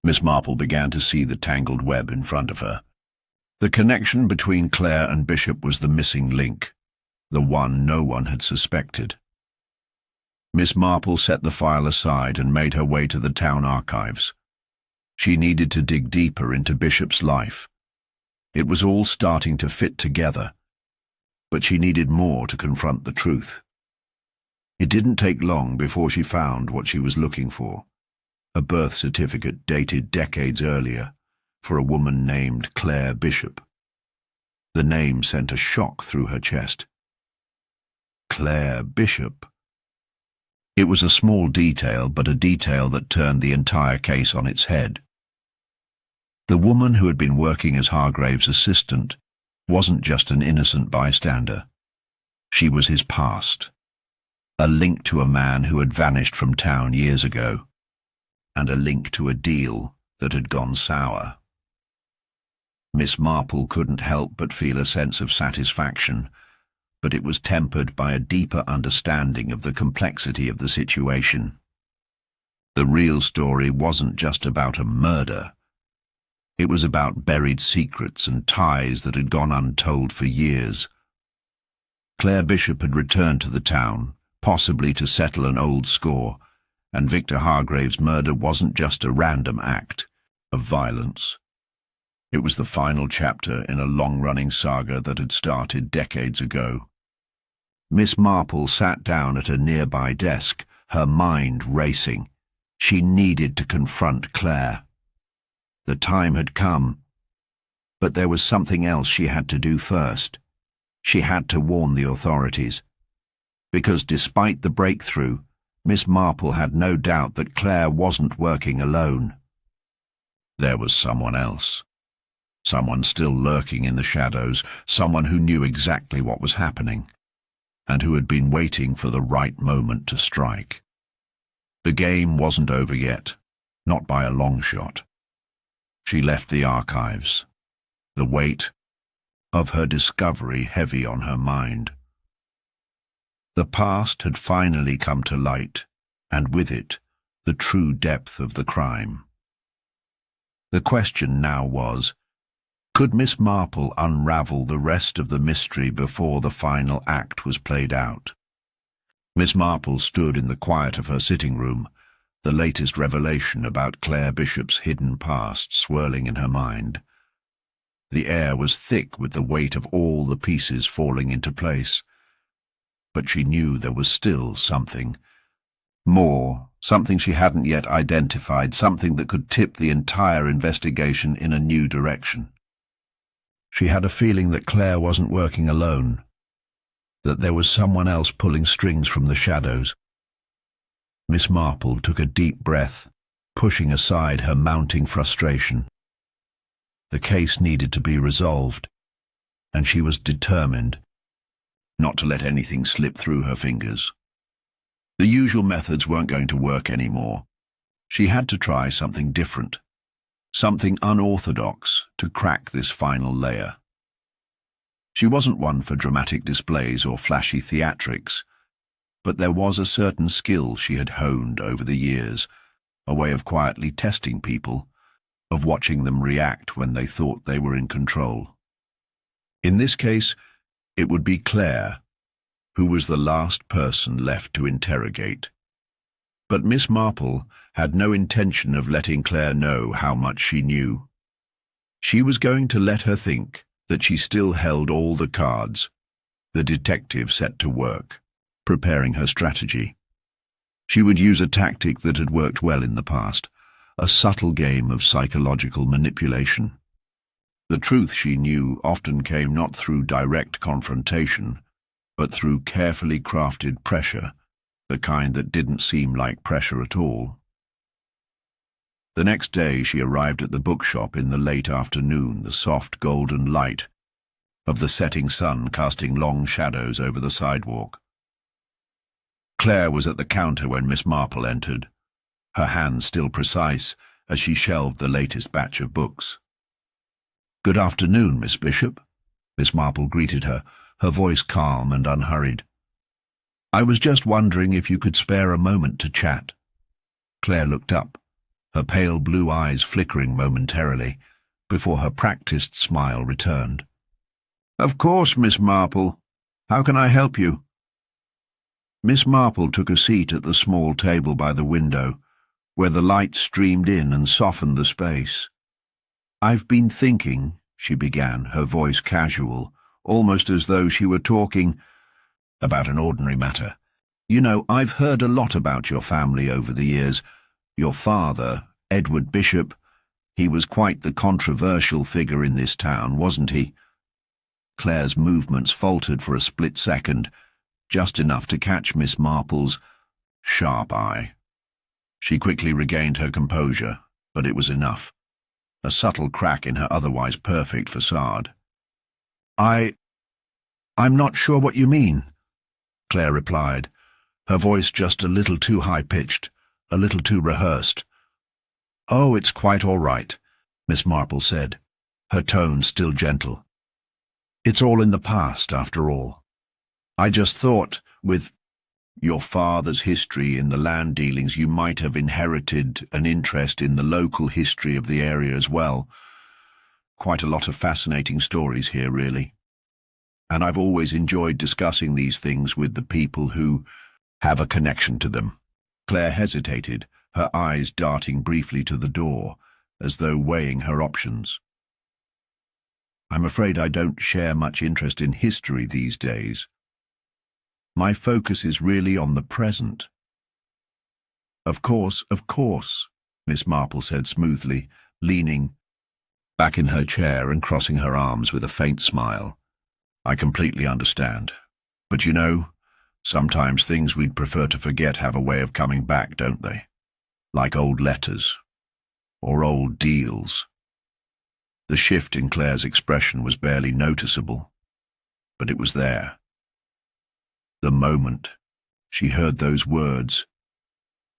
[SPEAKER 1] Miss Marple began to see the tangled web in front of her. The connection between Claire and Bishop was the missing link, the one no one had suspected. Miss Marple set the file aside and made her way to the town archives. She needed to dig deeper into Bishop's life. It was all starting to fit together, but she needed more to confront the truth. It didn't take long before she found what she was looking for, a birth certificate dated decades earlier for a woman named Claire Bishop. The name sent a shock through her chest. Claire Bishop. It was a small detail, but a detail that turned the entire case on its head. The woman who had been working as Hargrave's assistant wasn't just an innocent bystander. She was his past, a link to a man who had vanished from town years ago, and a link to a deal that had gone sour. Miss Marple couldn't help but feel a sense of satisfaction, but it was tempered by a deeper understanding of the complexity of the situation. The real story wasn't just about a murder. It was about buried secrets and ties that had gone untold for years. Claire Bishop had returned to the town, possibly to settle an old score, and Victor Hargrave's murder wasn't just a random act of violence. It was the final chapter in a long-running saga that had started decades ago. Miss Marple sat down at a nearby desk, her mind racing. She needed to confront Claire. The time had come, but there was something else she had to do first. She had to warn the authorities, because despite the breakthrough, Miss Marple had no doubt that Claire wasn't working alone. There was someone else. Someone still lurking in the shadows, someone who knew exactly what was happening, and who had been waiting for the right moment to strike. The game wasn't over yet, not by a long shot. She left the archives, the weight of her discovery heavy on her mind. The past had finally come to light, and with it, the true depth of the crime. The question now was, could Miss Marple unravel the rest of the mystery before the final act was played out? Miss Marple stood in the quiet of her sitting room, the latest revelation about Claire Bishop's hidden past swirling in her mind. The air was thick with the weight of all the pieces falling into place. But she knew there was still something more, something she hadn't yet identified, something that could tip the entire investigation in a new direction. She had a feeling that Claire wasn't working alone, that there was someone else pulling strings from the shadows. Miss Marple took a deep breath, pushing aside her mounting frustration. The case needed to be resolved, and she was determined not to let anything slip through her fingers. The usual methods weren't going to work anymore. She had to try something different, something unorthodox to crack this final layer. She wasn't one for dramatic displays or flashy theatrics, but there was a certain skill she had honed over the years, a way of quietly testing people, of watching them react when they thought they were in control. In this case, it would be Claire, who was the last person left to interrogate. But Miss Marple had no intention of letting Claire know how much she knew. She was going to let her think that she still held all the cards. The detective set to work, preparing her strategy. She would use a tactic that had worked well in the past, a subtle game of psychological manipulation. The truth, she knew, often came not through direct confrontation, but through carefully crafted pressure, the kind that didn't seem like pressure at all. The next day she arrived at the bookshop in the late afternoon, the soft golden light of the setting sun casting long shadows over the sidewalk. Claire was at the counter when Miss Marple entered, her hands still precise as she shelved the latest batch of books. "Good afternoon, Miss Bishop," Miss Marple greeted her, her voice calm and unhurried. "I was just wondering if you could spare a moment to chat." Claire looked up, her pale blue eyes flickering momentarily, before her practiced smile returned. "Of course, Miss Marple. How can I help you?" Miss Marple took a seat at the small table by the window, where the light streamed in and softened the space. "I've been thinking," she began, her voice casual, almost as though she were talking about an ordinary matter. "You know, I've heard a lot about your family over the years. Your father, Edward Bishop, he was quite the controversial figure in this town, wasn't he?" Claire's movements faltered for a split second, just enough to catch Miss Marple's sharp eye. She quickly regained her composure, but it was enough. A subtle crack in her otherwise perfect facade. I'm not sure what you mean," Claire replied, her voice just a little too high-pitched, a little too rehearsed. "Oh, it's quite all right," Miss Marple said, her tone still gentle. "It's all in the past, after all. I just thought, with your father's history in the land dealings, you might have inherited an interest in the local history of the area as well. Quite a lot of fascinating stories here, really. And I've always enjoyed discussing these things with the people who have a connection to them." Claire hesitated, her eyes darting briefly to the door, as though weighing her options. "I'm afraid I don't share much interest in history these days. My focus is really on the present." Of course," Miss Marple said smoothly, leaning back in her chair and crossing her arms with a faint smile. "I completely understand. But you know, sometimes things we'd prefer to forget have a way of coming back, don't they? Like old letters. Or old deals." The shift in Claire's expression was barely noticeable, but it was there. The moment she heard those words,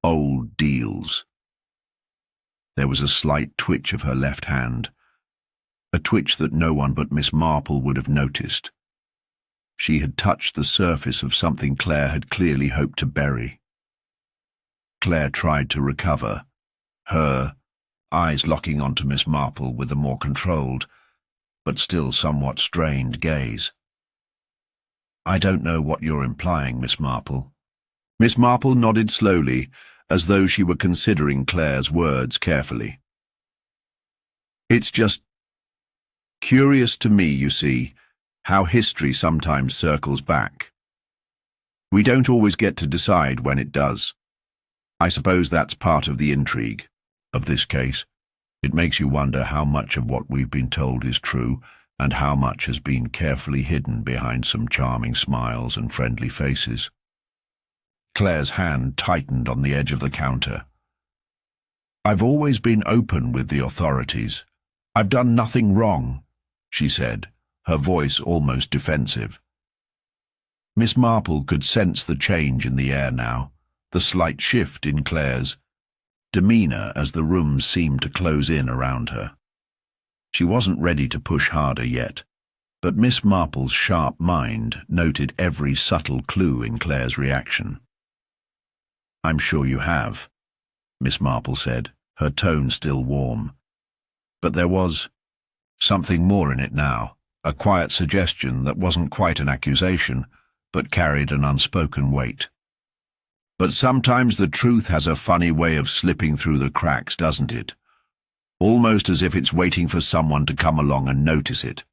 [SPEAKER 1] "old deals," there was a slight twitch of her left hand, a twitch that no one but Miss Marple would have noticed. She had touched the surface of something Claire had clearly hoped to bury. Claire tried to recover, her eyes locking onto Miss Marple with a more controlled, but still somewhat strained gaze. "I don't know what you're implying, Miss Marple." Miss Marple nodded slowly, as though she were considering Claire's words carefully. "It's just curious to me, you see, how history sometimes circles back. We don't always get to decide when it does. I suppose that's part of the intrigue of this case. It makes you wonder how much of what we've been told is true and how much has been carefully hidden behind some charming smiles and friendly faces." Claire's hand tightened on the edge of the counter. "I've always been open with the authorities. I've done nothing wrong," she said, her voice almost defensive. Miss Marple could sense the change in the air now, the slight shift in Claire's demeanor as the room seemed to close in around her. She wasn't ready to push harder yet, but Miss Marple's sharp mind noted every subtle clue in Claire's reaction. "I'm sure you have," Miss Marple said, her tone still warm. But there was something more in it now, a quiet suggestion that wasn't quite an accusation, but carried an unspoken weight. "But sometimes the truth has a funny way of slipping through the cracks, doesn't it? Almost as if it's waiting for someone to come along and notice it."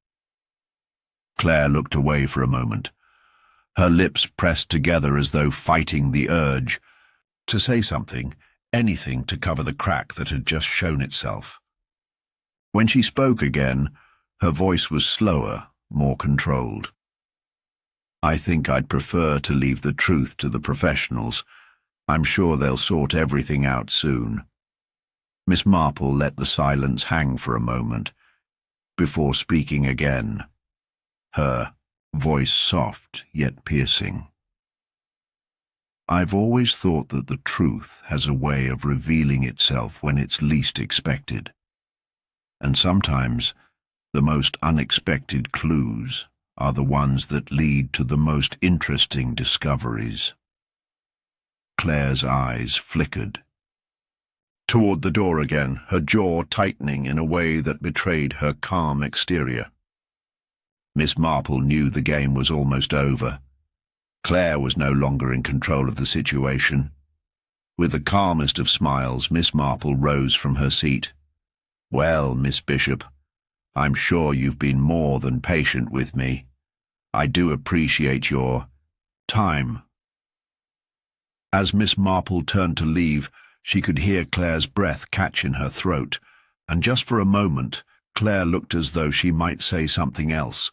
[SPEAKER 1] Claire looked away for a moment, her lips pressed together as though fighting the urge to say something, anything to cover the crack that had just shown itself. When she spoke again, her voice was slower, more controlled. "I think I'd prefer to leave the truth to the professionals. I'm sure they'll sort everything out soon." Miss Marple let the silence hang for a moment, before speaking again, her voice soft yet piercing. "I've always thought that the truth has a way of revealing itself when it's least expected. And sometimes the most unexpected clues are the ones that lead to the most interesting discoveries." Claire's eyes flickered toward the door again, her jaw tightening in a way that betrayed her calm exterior. Miss Marple knew the game was almost over. Claire was no longer in control of the situation. With the calmest of smiles, Miss Marple rose from her seat. "Well, Miss Bishop, I'm sure you've been more than patient with me. I do appreciate your time." As Miss Marple turned to leave, she could hear Claire's breath catch in her throat, and just for a moment, Claire looked as though she might say something else,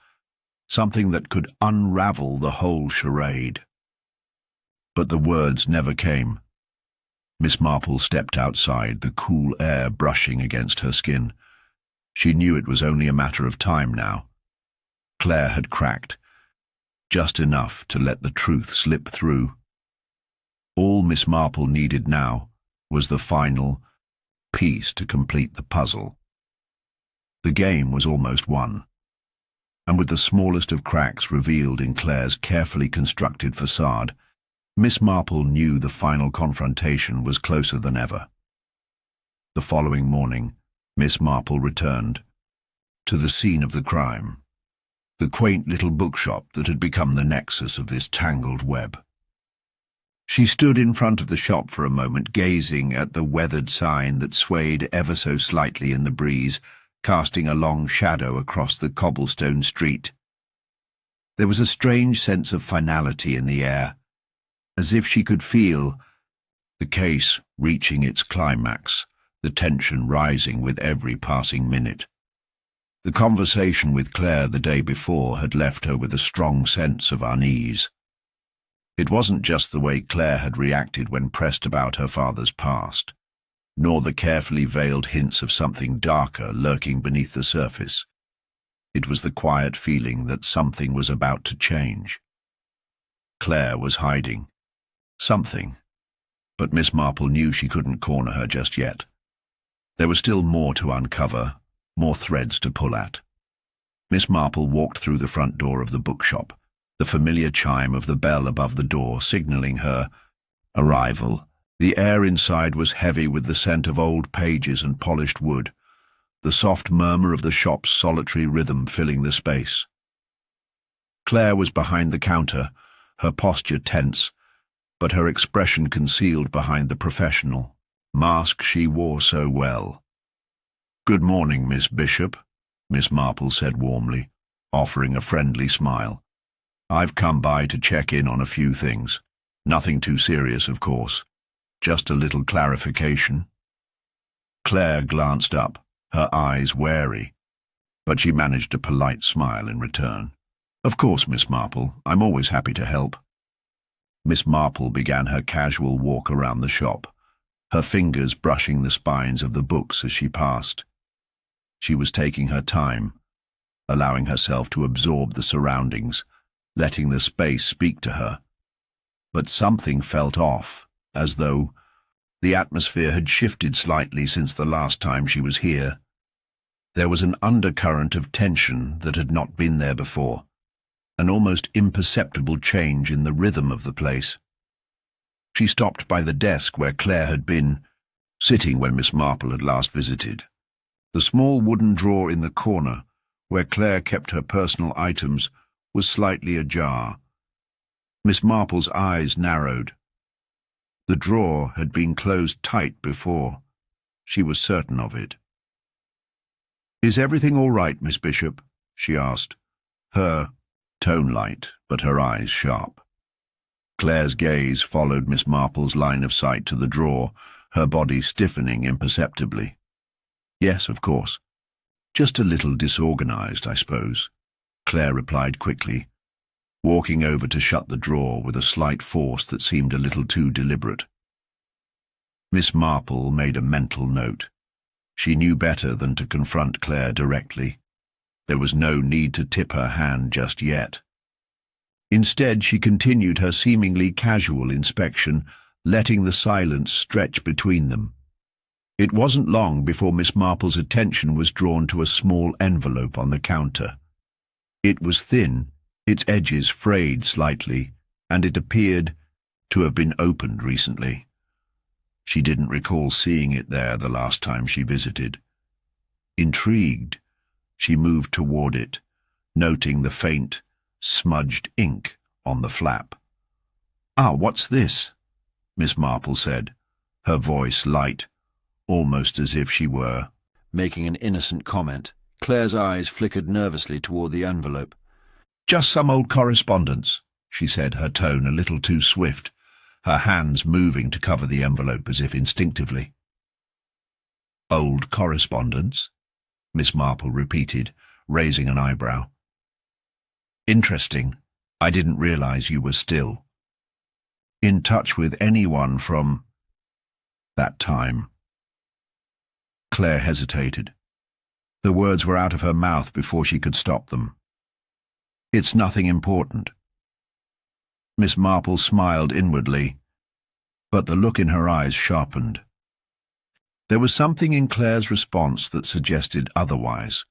[SPEAKER 1] something that could unravel the whole charade. But the words never came. Miss Marple stepped outside, the cool air brushing against her skin. She knew it was only a matter of time now. Claire had cracked, just enough to let the truth slip through. All Miss Marple needed now was the final piece to complete the puzzle. The game was almost won, and with the smallest of cracks revealed in Claire's carefully constructed facade, Miss Marple knew the final confrontation was closer than ever. The following morning, Miss Marple returned to the scene of the crime, the quaint little bookshop that had become the nexus of this tangled web. She stood in front of the shop for a moment, gazing at the weathered sign that swayed ever so slightly in the breeze, casting a long shadow across the cobblestone street. There was a strange sense of finality in the air, as if she could feel the case reaching its climax, the tension rising with every passing minute. The conversation with Claire the day before had left her with a strong sense of unease. It wasn't just the way Claire had reacted when pressed about her father's past. nor the carefully veiled hints of something darker lurking beneath the surface. It was the quiet feeling that something was about to change. Claire was hiding something, but Miss Marple knew she couldn't corner her just yet. There was still more to uncover, more threads to pull at. Miss Marple walked through the front door of the bookshop, the familiar chime of the bell above the door signaling her arrival. The air inside was heavy with the scent of old pages and polished wood, the soft murmur of the shop's solitary rhythm filling the space. Claire was behind the counter, her posture tense, but her expression concealed behind the professional mask she wore so well. "Good morning, Miss Bishop," Miss Marple said warmly, offering a friendly smile. "I've come by to check in on a few things. Nothing too serious, of course. Just a little clarification." Claire glanced up, her eyes wary, but she managed a polite smile in return. "Of course, Miss Marple. I'm always happy to help." Miss Marple began her casual walk around the shop, her fingers brushing the spines of the books as she passed. She was taking her time, allowing herself to absorb the surroundings, letting the space speak to her. But something felt off, as though the atmosphere had shifted slightly since the last time she was here. There was an undercurrent of tension that had not been there before, an almost imperceptible change in the rhythm of the place. She stopped by the desk where Claire had been sitting when Miss Marple had last visited. The small wooden drawer in the corner, where Claire kept her personal items, was slightly ajar. Miss Marple's eyes narrowed. The drawer had been closed tight before. She was certain of it. "Is everything all right, Miss Bishop?" she asked, her tone light, but her eyes sharp. Claire's gaze followed Miss Marple's line of sight to the drawer, her body stiffening imperceptibly. "Yes, of course. Just a little disorganized, I suppose," Claire replied quickly, walking over to shut the drawer with a slight force that seemed a little too deliberate. Miss Marple made a mental note. She knew better than to confront Claire directly. There was no need to tip her hand just yet. Instead, she continued her seemingly casual inspection, letting the silence stretch between them. It wasn't long before Miss Marple's attention was drawn to a small envelope on the counter. It was thin, its edges frayed slightly, and it appeared to have been opened recently. She didn't recall seeing it there the last time she visited. Intrigued, she moved toward it, noting the faint, smudged ink on the flap. "Ah, what's this?" Miss Marple said, her voice light, almost as if she were making an innocent comment. Claire's eyes flickered nervously toward the envelope. "Just some old correspondence," she said, her tone a little too swift, her hands moving to cover the envelope as if instinctively. "Old correspondence?" Miss Marple repeated, raising an eyebrow. "Interesting. I didn't realize you were still in touch with anyone from that time." Claire hesitated. The words were out of her mouth before she could stop them. "It's nothing important." Miss Marple smiled inwardly, but the look in her eyes sharpened. There was something in Claire's response that suggested otherwise.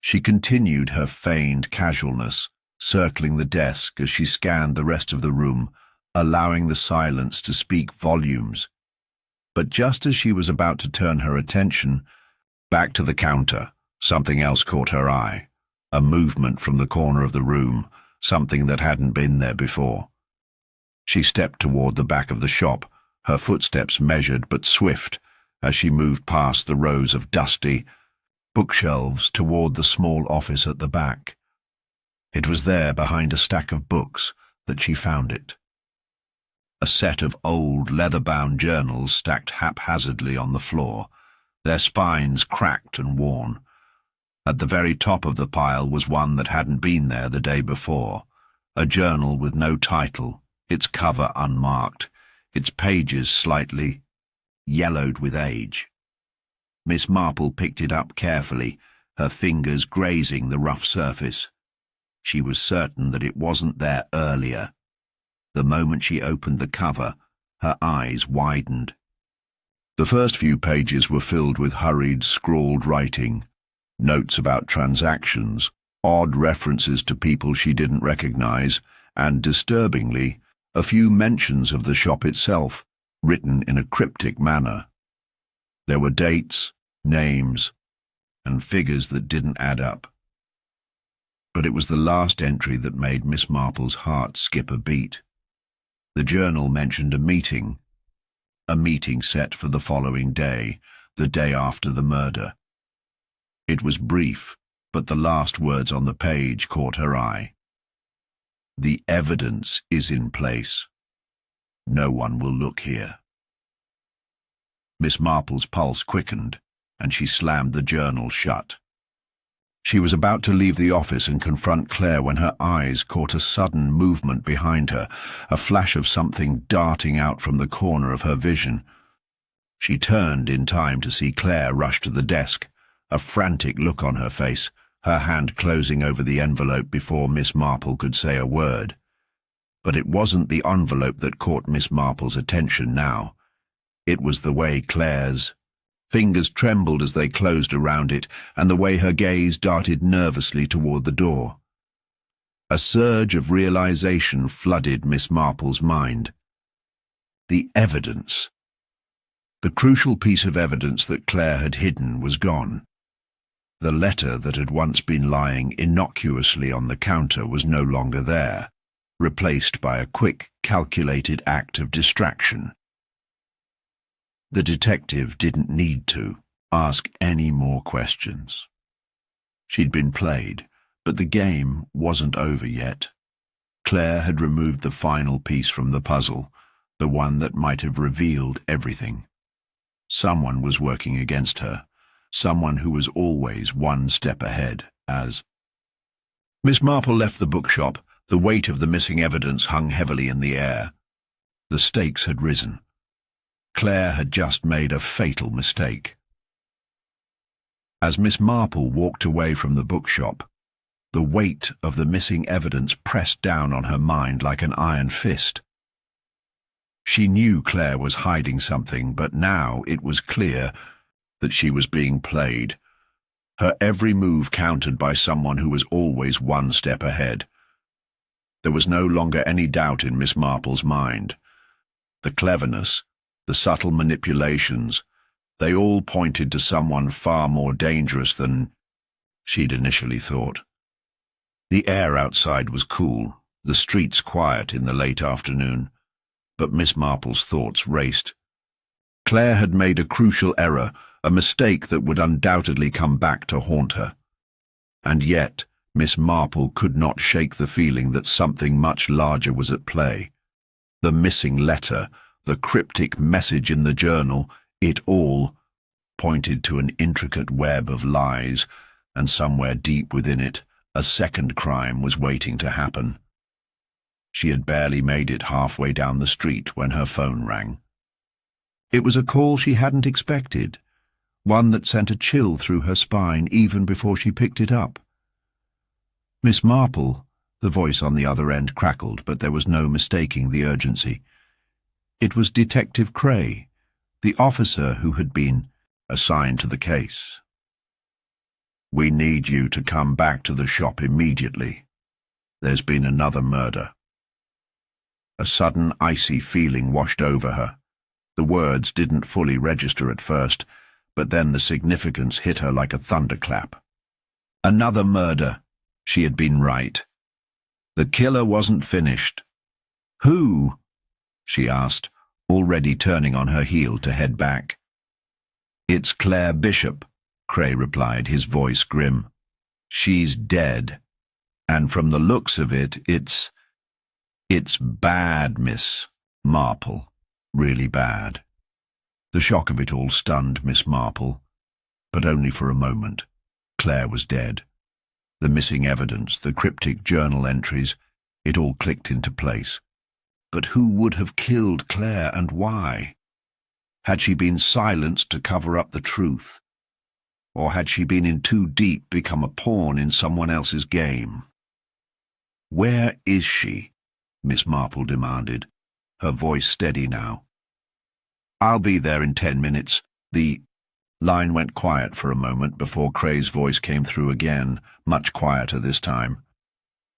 [SPEAKER 1] She continued her feigned casualness, circling the desk as she scanned the rest of the room, allowing the silence to speak volumes. But just as she was about to turn her attention back to the counter, something else caught her eye, a movement from the corner of the room, something that hadn't been there before. She stepped toward the back of the shop, her footsteps measured but swift, as she moved past the rows of dusty bookshelves toward the small office at the back. It was there, behind a stack of books, that she found it. A set of old, leather-bound journals stacked haphazardly on the floor, their spines cracked and worn. At the very top of the pile was one that hadn't been there the day before, a journal with no title, its cover unmarked, its pages slightly yellowed with age. Miss Marple picked it up carefully, her fingers grazing the rough surface. She was certain that it wasn't there earlier. The moment she opened the cover, her eyes widened. The first few pages were filled with hurried, scrawled writing, notes about transactions, odd references to people she didn't recognize, and, disturbingly, a few mentions of the shop itself, written in a cryptic manner. There were dates, names, and figures that didn't add up. But it was the last entry that made Miss Marple's heart skip a beat. The journal mentioned a meeting set for the following day, the day after the murder. It was brief, but the last words on the page caught her eye. "The evidence is in place. No one will look here." Miss Marple's pulse quickened, and she slammed the journal shut. She was about to leave the office and confront Claire when her eyes caught a sudden movement behind her, a flash of something darting out from the corner of her vision. She turned in time to see Claire rush to the desk, a frantic look on her face, her hand closing over the envelope before Miss Marple could say a word. But it wasn't the envelope that caught Miss Marple's attention now. It was the way Claire's fingers trembled as they closed around it, and the way her gaze darted nervously toward the door. A surge of realization flooded Miss Marple's mind. The evidence. The crucial piece of evidence that Claire had hidden was gone. The letter that had once been lying innocuously on the counter was no longer there, replaced by a quick, calculated act of distraction. The detective didn't need to ask any more questions. She'd been played, but the game wasn't over yet. Claire had removed the final piece from the puzzle, the one that might have revealed everything. Someone was working against her, someone who was always one step ahead, as Miss Marple left the bookshop. The weight of the missing evidence hung heavily in the air. The stakes had risen. Claire had just made a fatal mistake. As Miss Marple walked away from the bookshop, the weight of the missing evidence pressed down on her mind like an iron fist. She knew Claire was hiding something, but now it was clear that she was being played. Her every move countered by someone who was always one step ahead. There was no longer any doubt in Miss Marple's mind. The cleverness, the subtle manipulations, they all pointed to someone far more dangerous than she'd initially thought. The air outside was cool, the streets quiet in the late afternoon, but Miss Marple's thoughts raced. Claire had made a crucial error, a mistake that would undoubtedly come back to haunt her. And yet, Miss Marple could not shake the feeling that something much larger was at play. The missing letter, the cryptic message in the journal, it all pointed to an intricate web of lies, and somewhere deep within it, a second crime was waiting to happen. She had barely made it halfway down the street when her phone rang. It was a call she hadn't expected, one that sent a chill through her spine even before she picked it up. "Miss Marple," the voice on the other end crackled, but there was no mistaking the urgency. It was Detective Cray, the officer who had been assigned to the case. "We need you to come back to the shop immediately. There's been another murder." A sudden icy feeling washed over her. The words didn't fully register at first, but then the significance hit her like a thunderclap. Another murder. She had been right. The killer wasn't finished. "Who?" she asked, already turning on her heel to head back. "It's Claire Bishop," Cray replied, his voice grim. "She's dead. And from the looks of it, it's bad, Miss Marple. Really bad." The shock of it all stunned Miss Marple, but only for a moment. Claire was dead. The missing evidence, the cryptic journal entries, it all clicked into place. But who would have killed Claire and why? Had she been silenced to cover up the truth? Or had she been in too deep, become a pawn in someone else's game? "Where is she?" Miss Marple demanded, her voice steady now. "I'll be there in 10 minutes. The line went quiet for a moment before Cray's voice came through again, much quieter this time.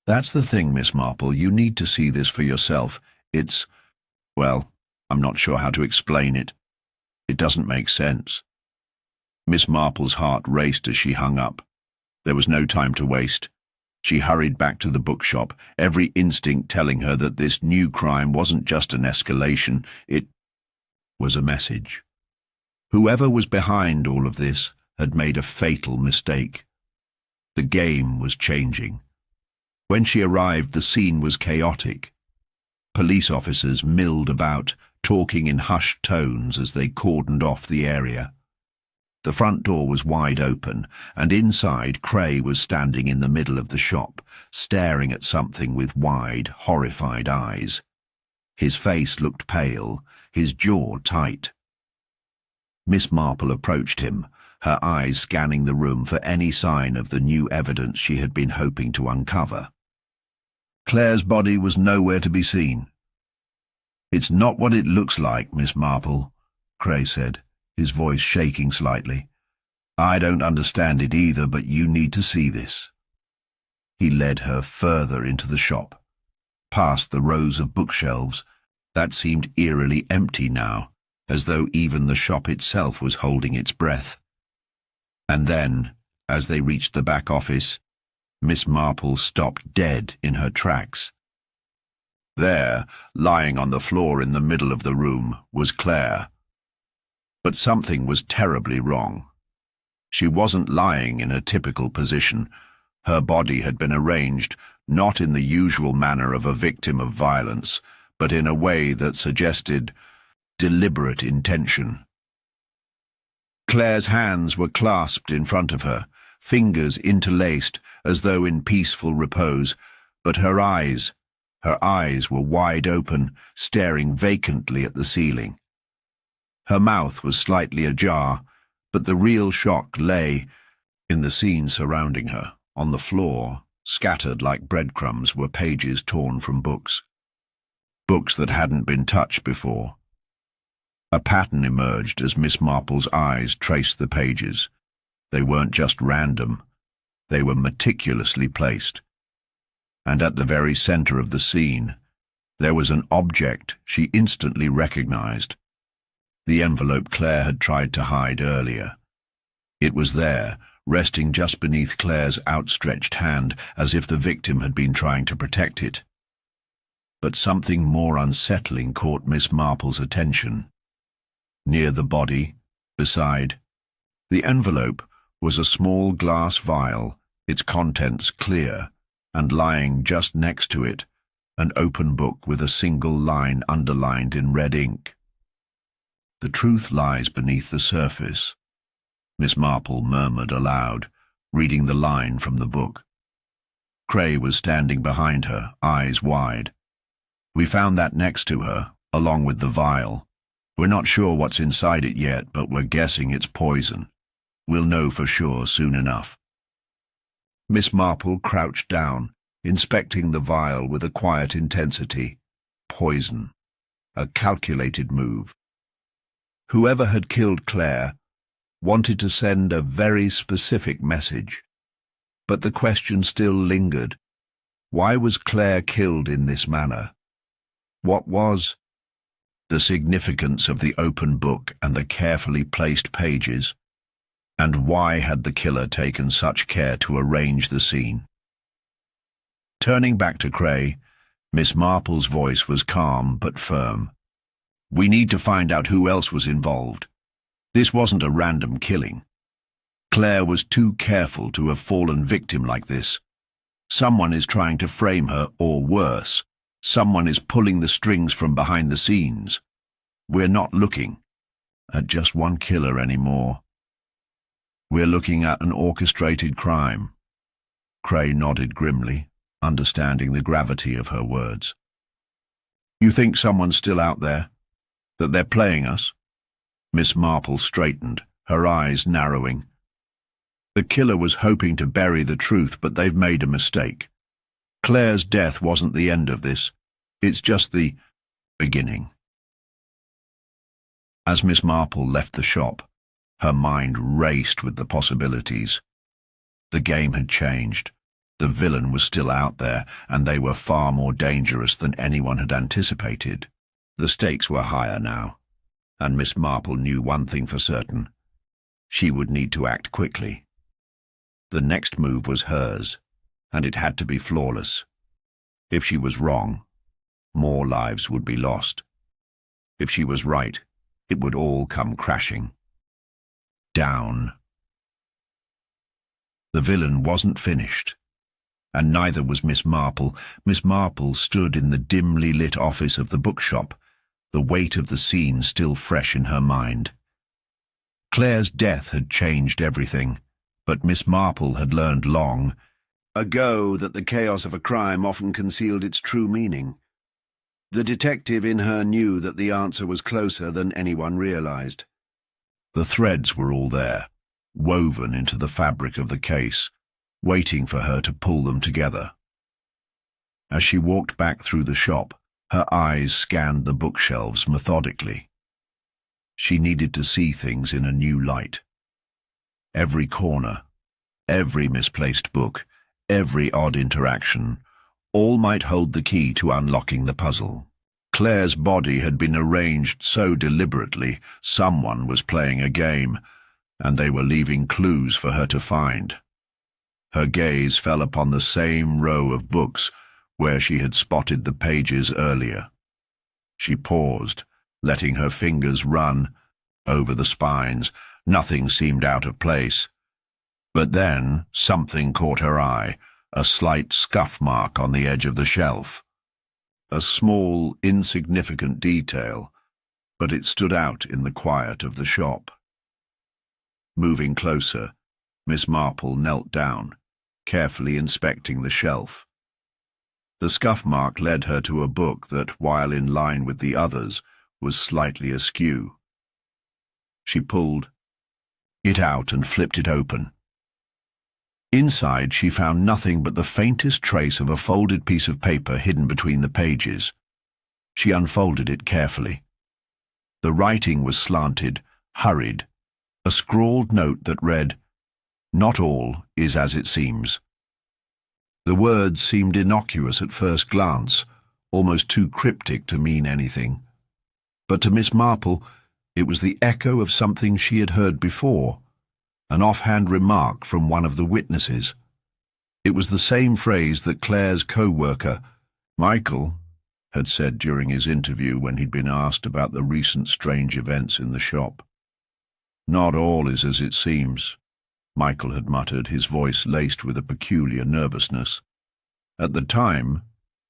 [SPEAKER 1] "That's the thing, Miss Marple. You need to see this for yourself. Well, I'm not sure how to explain it. It doesn't make sense." Miss Marple's heart raced as she hung up. There was no time to waste. She hurried back to the bookshop, every instinct telling her that this new crime wasn't just an escalation, it was a message. Whoever was behind all of this had made a fatal mistake. The game was changing. When she arrived, the scene was chaotic. Police officers milled about, talking in hushed tones as they cordoned off the area. The front door was wide open, and inside Cray was standing in the middle of the shop, staring at something with wide, horrified eyes. His face looked pale, his jaw tight. Miss Marple approached him, her eyes scanning the room for any sign of the new evidence she had been hoping to uncover. Claire's body was nowhere to be seen. "It's not what it looks like, Miss Marple," Cray said, his voice shaking slightly. "I don't understand it either, but you need to see this." He led her further into the shop, past the rows of bookshelves that seemed eerily empty now, as though even the shop itself was holding its breath. And then, as they reached the back office, Miss Marple stopped dead in her tracks. There, lying on the floor in the middle of the room, was Claire. But something was terribly wrong. She wasn't lying in a typical position. Her body had been arranged, not in the usual manner of a victim of violence, but in a way that suggested deliberate intention. Claire's hands were clasped in front of her, fingers interlaced as though in peaceful repose, but her eyes were wide open, staring vacantly at the ceiling. Her mouth was slightly ajar, but the real shock lay in the scene surrounding her. On the floor, scattered like breadcrumbs, were pages torn from books. Books that hadn't been touched before. A pattern emerged as Miss Marple's eyes traced the pages. They weren't just random. They were meticulously placed. And at the very center of the scene, there was an object she instantly recognized. The envelope Claire had tried to hide earlier. It was there, resting just beneath Claire's outstretched hand, as if the victim had been trying to protect it. But something more unsettling caught Miss Marple's attention. Near the body, beside the envelope, was a small glass vial, its contents clear, and lying just next to it, an open book with a single line underlined in red ink. "The truth lies beneath the surface," Miss Marple murmured aloud, reading the line from the book. Cray was standing behind her, eyes wide. "We found that next to her, along with the vial. We're not sure what's inside it yet, but we're guessing it's poison. We'll know for sure soon enough." Miss Marple crouched down, inspecting the vial with a quiet intensity. Poison. A calculated move. Whoever had killed Claire wanted to send a very specific message. But the question still lingered. Why was Claire killed in this manner? What was the significance of the open book and the carefully placed pages? And why had the killer taken such care to arrange the scene? Turning back to Cray, Miss Marple's voice was calm but firm. "We need to find out who else was involved. This wasn't a random killing. Claire was too careful to have fallen victim like this. Someone is trying to frame her, or worse, someone is pulling the strings from behind the scenes. We're not looking at just one killer anymore. We're looking at an orchestrated crime." Cray nodded grimly, understanding the gravity of her words. "You think someone's still out there? That they're playing us?" Miss Marple straightened, her eyes narrowing. The killer was hoping to bury the truth, but they've made a mistake. Claire's death wasn't the end of this. It's just the beginning. As Miss Marple left the shop, her mind raced with the possibilities. The game had changed. The villain was still out there, and they were far more dangerous than anyone had anticipated. The stakes were higher now, and Miss Marple knew one thing for certain. She would need to act quickly. The next move was hers, and it had to be flawless. If she was wrong, more lives would be lost. If she was right, it would all come crashing down. The villain wasn't finished, and neither was Miss Marple. Miss Marple stood in the dimly lit office of the bookshop, the weight of the scene still fresh in her mind. Claire's death had changed everything, but Miss Marple had learned long ago that the chaos of a crime often concealed its true meaning. The detective in her knew that the answer was closer than anyone realized. The threads were all there, woven into the fabric of the case, waiting for her to pull them together. As she walked back through the shop, her eyes scanned the bookshelves methodically. She needed to see things in a new light. Every corner, every misplaced book, every odd interaction, all might hold the key to unlocking the puzzle. Claire's body had been arranged so deliberately, someone was playing a game, and they were leaving clues for her to find. Her gaze fell upon the same row of books where she had spotted the pages earlier. She paused, letting her fingers run over the spines. Nothing seemed out of place. But then something caught her eye, a slight scuff mark on the edge of the shelf. A small, insignificant detail, but it stood out in the quiet of the shop. Moving closer, Miss Marple knelt down, carefully inspecting the shelf. The scuff mark led her to a book that, while in line with the others, was slightly askew. She pulled it out and flipped it open. Inside, she found nothing but the faintest trace of a folded piece of paper hidden between the pages. She unfolded it carefully. The writing was slanted, hurried, a scrawled note that read, "Not all is as it seems." The words seemed innocuous at first glance, almost too cryptic to mean anything. But to Miss Marple, it was the echo of something she had heard before, an offhand remark from one of the witnesses. It was the same phrase that Claire's co-worker, Michael, had said during his interview when he'd been asked about the recent strange events in the shop. "Not all is as it seems," Michael had muttered, his voice laced with a peculiar nervousness. At the time,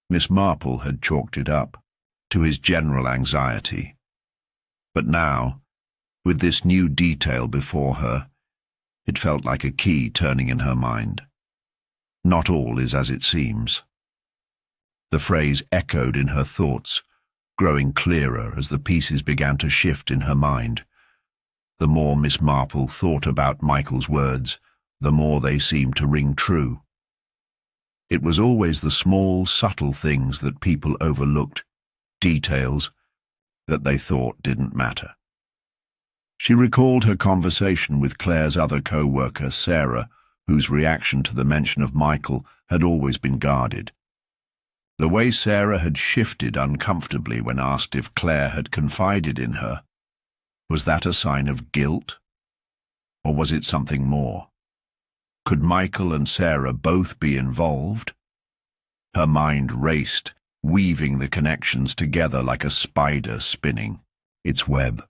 [SPEAKER 1] Miss Marple had chalked it up to his general anxiety. But now, with this new detail before her, it felt like a key turning in her mind. Not all is as it seems. The phrase echoed in her thoughts, growing clearer as the pieces began to shift in her mind. The more Miss Marple thought about Michael's words, the more they seemed to ring true. It was always the small, subtle things that people overlooked, details that they thought didn't matter. She recalled her conversation with Claire's other co-worker, Sarah, whose reaction to the mention of Michael had always been guarded. The way Sarah had shifted uncomfortably when asked if Claire had confided in her, was that a sign of guilt? Or was it something more? Could Michael and Sarah both be involved? Her mind raced, weaving the connections together like a spider spinning its web.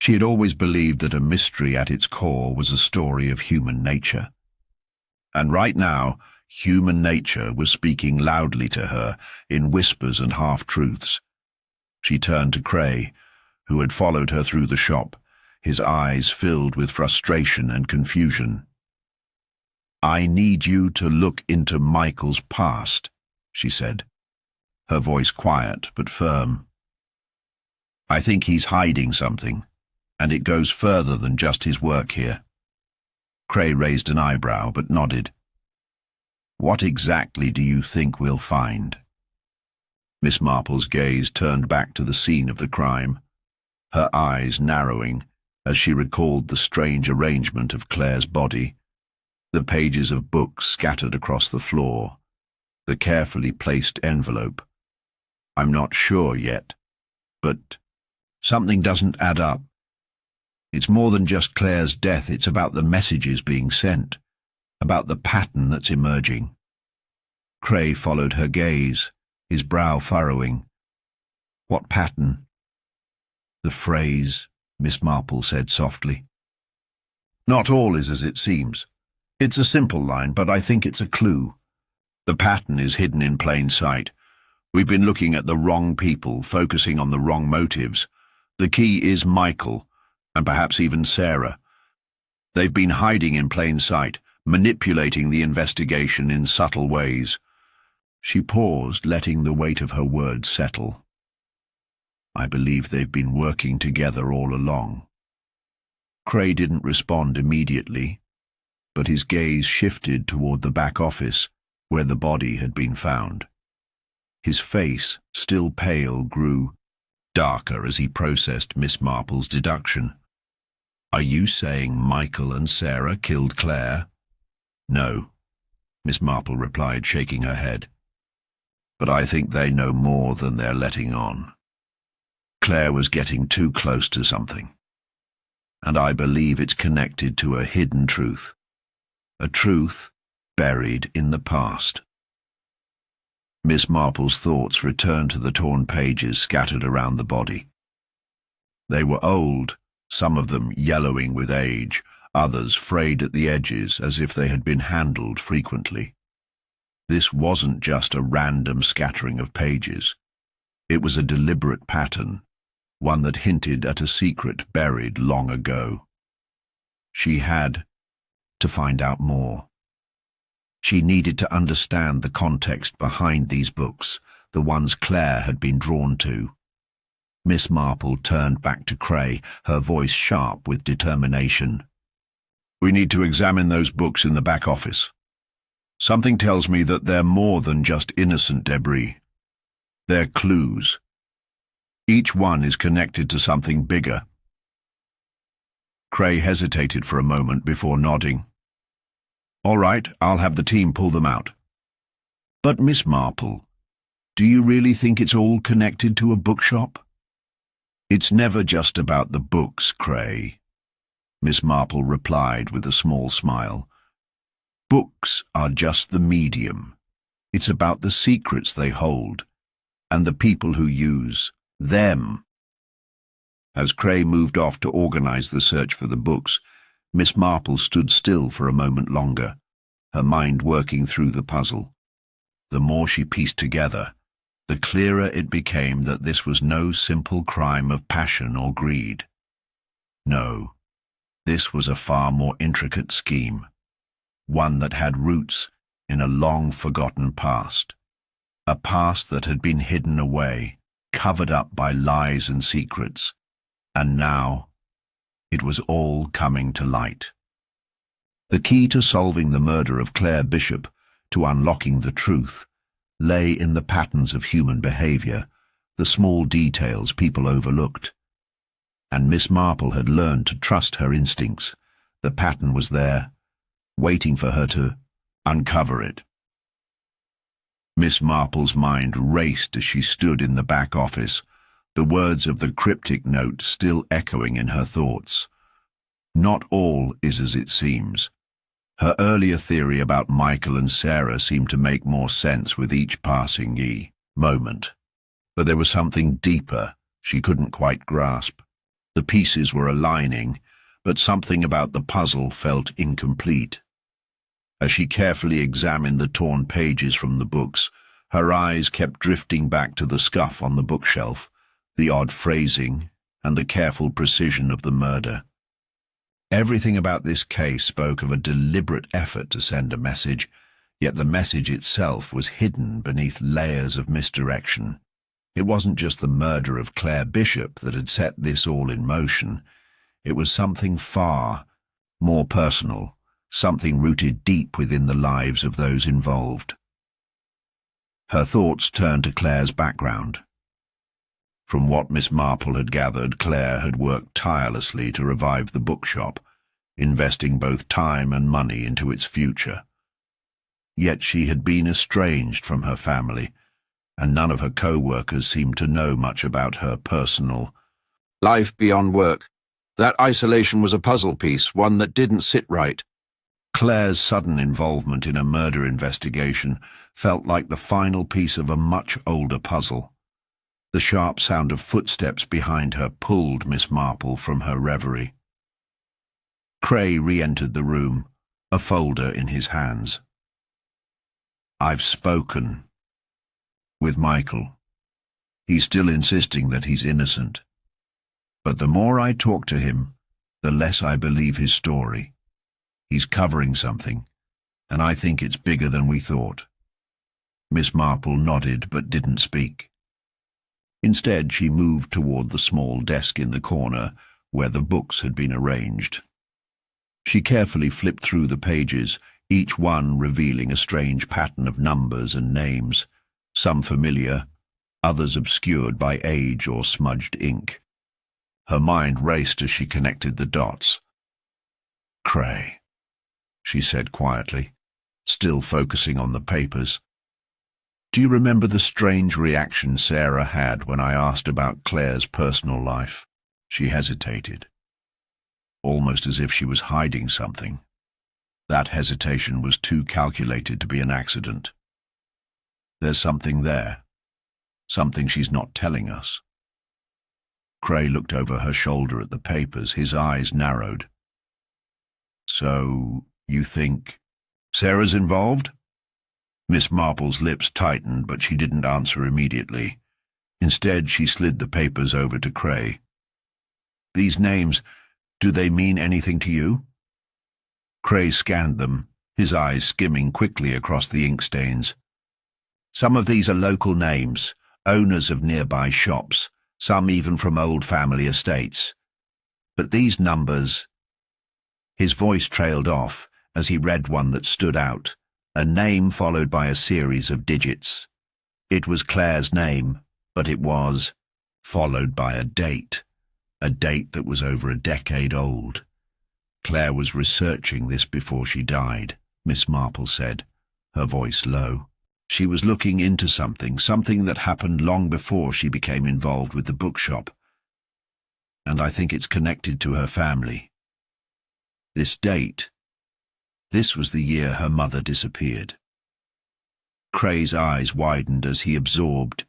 [SPEAKER 1] She had always believed that a mystery at its core was a story of human nature. And right now, human nature was speaking loudly to her in whispers and half-truths. She turned to Cray, who had followed her through the shop, his eyes filled with frustration and confusion. "I need you to look into Michael's past," she said, her voice quiet but firm. I think he's hiding something, and it goes further than just his work here. Cray raised an eyebrow but nodded. What exactly do you think we'll find? Miss Marple's gaze turned back to the scene of the crime, her eyes narrowing as she recalled the strange arrangement of Claire's body, the pages of books scattered across the floor, the carefully placed envelope. I'm not sure yet, but something doesn't add up. It's more than just Claire's death, it's about the messages being sent, about the pattern that's emerging. Cray followed her gaze, his brow furrowing. What pattern? The phrase, Miss Marple said softly. Not all is as it seems. It's a simple line, but I think it's a clue. The pattern is hidden in plain sight. We've been looking at the wrong people, focusing on the wrong motives. The key is Michael, and perhaps even Sarah. They've been hiding in plain sight, manipulating the investigation in subtle ways. She paused, letting the weight of her words settle. I believe they've been working together all along. Cray didn't respond immediately, but his gaze shifted toward the back office, where the body had been found. His face, still pale, grew darker as he processed Miss Marple's deduction. Are you saying Michael and Sarah killed Claire? No, Miss Marple replied, shaking her head. But I think they know more than they're letting on. Claire was getting too close to something, and I believe it's connected to a hidden truth, a truth buried in the past. Miss Marple's thoughts returned to the torn pages scattered around the body. They were old, some of them yellowing with age, others frayed at the edges as if they had been handled frequently. This wasn't just a random scattering of pages. It was a deliberate pattern, one that hinted at a secret buried long ago. She had to find out more. She needed to understand the context behind these books, the ones Claire had been drawn to. Miss Marple turned back to Cray, her voice sharp with determination. We need to examine those books in the back office. Something tells me that they're more than just innocent debris. They're clues. Each one is connected to something bigger. Cray hesitated for a moment before nodding. All right, I'll have the team pull them out. But Miss Marple, do you really think it's all connected to a bookshop? It's never just about the books, Cray, Miss Marple replied with a small smile. Books are just the medium. It's about the secrets they hold, and the people who use them. As Cray moved off to organize the search for the books, Miss Marple stood still for a moment longer, her mind working through the puzzle. The more she pieced together, the clearer it became that this was no simple crime of passion or greed. No, this was a far more intricate scheme, one that had roots in a long-forgotten past, a past that had been hidden away, covered up by lies and secrets, and now it was all coming to light. The key to solving the murder of Claire Bishop, to unlocking the truth, lay in the patterns of human behavior, the small details people overlooked. And Miss Marple had learned to trust her instincts. The pattern was there, waiting for her to uncover it. Miss Marple's mind raced as she stood in the back office, the words of the cryptic note still echoing in her thoughts. Not all is as it seems. Her earlier theory about Michael and Sarah seemed to make more sense with each passing moment. But there was something deeper she couldn't quite grasp. The pieces were aligning, but something about the puzzle felt incomplete. As she carefully examined the torn pages from the books, her eyes kept drifting back to the scuff on the bookshelf, the odd phrasing, and the careful precision of the murder. Everything about this case spoke of a deliberate effort to send a message, yet the message itself was hidden beneath layers of misdirection. It wasn't just the murder of Claire Bishop that had set this all in motion. It was something far more personal, something rooted deep within the lives of those involved. Her thoughts turned to Claire's background. From what Miss Marple had gathered, Claire had worked tirelessly to revive the bookshop, investing both time and money into its future. Yet she had been estranged from her family, and none of her co-workers seemed to know much about her personal
[SPEAKER 2] life beyond work. That isolation was a puzzle piece, one that didn't sit right.
[SPEAKER 1] Claire's sudden involvement in a murder investigation felt like the final piece of a much older puzzle. The sharp sound of footsteps behind her pulled Miss Marple from her reverie. Cray re-entered the room, a folder in his hands. "I've spoken with Michael. He's still insisting that he's innocent. But the more I talk to him, the less I believe his story. He's covering something, and I think it's bigger than we thought." Miss Marple nodded but didn't speak. Instead, she moved toward the small desk in the corner where the books had been arranged. She carefully flipped through the pages, each one revealing a strange pattern of numbers and names, some familiar, others obscured by age or smudged ink. Her mind raced as she connected the dots. "Cray," she said quietly, still focusing on the papers. "Do you remember the strange reaction Sarah had when I asked about Claire's personal life?" She hesitated, almost as if she was hiding something. That hesitation was too calculated to be an accident. "There's something there, something she's not telling us." Cray looked over her shoulder at the papers, his eyes narrowed. "So, you think Sarah's involved?" Miss Marple's lips tightened, but she didn't answer immediately. Instead, she slid the papers over to Cray. "These names, do they mean anything to you?" Cray scanned them, his eyes skimming quickly across the ink stains. "Some of these are local names, owners of nearby shops, some even from old family estates. But these numbers—" His voice trailed off as he read one that stood out, a name followed by a series of digits. It was Claire's name, but it was followed by a date that was over a decade old. "Claire was researching this before she died," Miss Marple said, her voice low. "She was looking into something that happened long before she became involved with the bookshop. And I think it's connected to her family. This date, this was the year her mother disappeared." Cray's eyes widened as he absorbed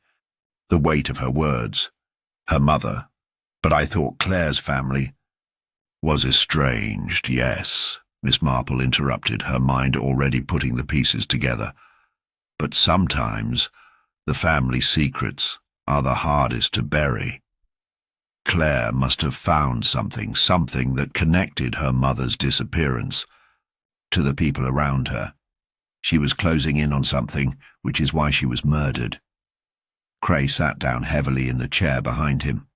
[SPEAKER 1] the weight of her words. Her mother. But I thought Claire's family was estranged, yes, Miss Marple interrupted, her mind already putting the pieces together. But sometimes the family secrets are the hardest to bury. Claire must have found something that connected her mother's disappearance to the people around her. She was closing in on something, which is why she was murdered. Cray sat down heavily in the chair behind him.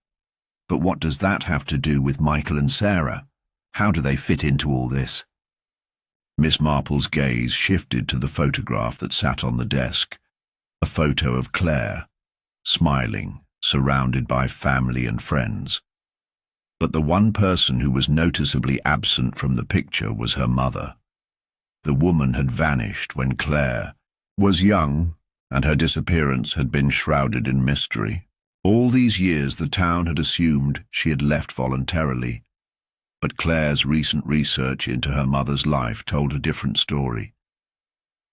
[SPEAKER 1] But what does that have to do with Michael and Sarah? How do they fit into all this? Miss Marple's gaze shifted to the photograph that sat on the desk, a photo of Claire, smiling, surrounded by family and friends. But the one person who was noticeably absent from the picture was her mother. The woman had vanished when Claire was young, and her disappearance had been shrouded in mystery. All these years the town had assumed she had left voluntarily, but Claire's recent research into her mother's life told a different story.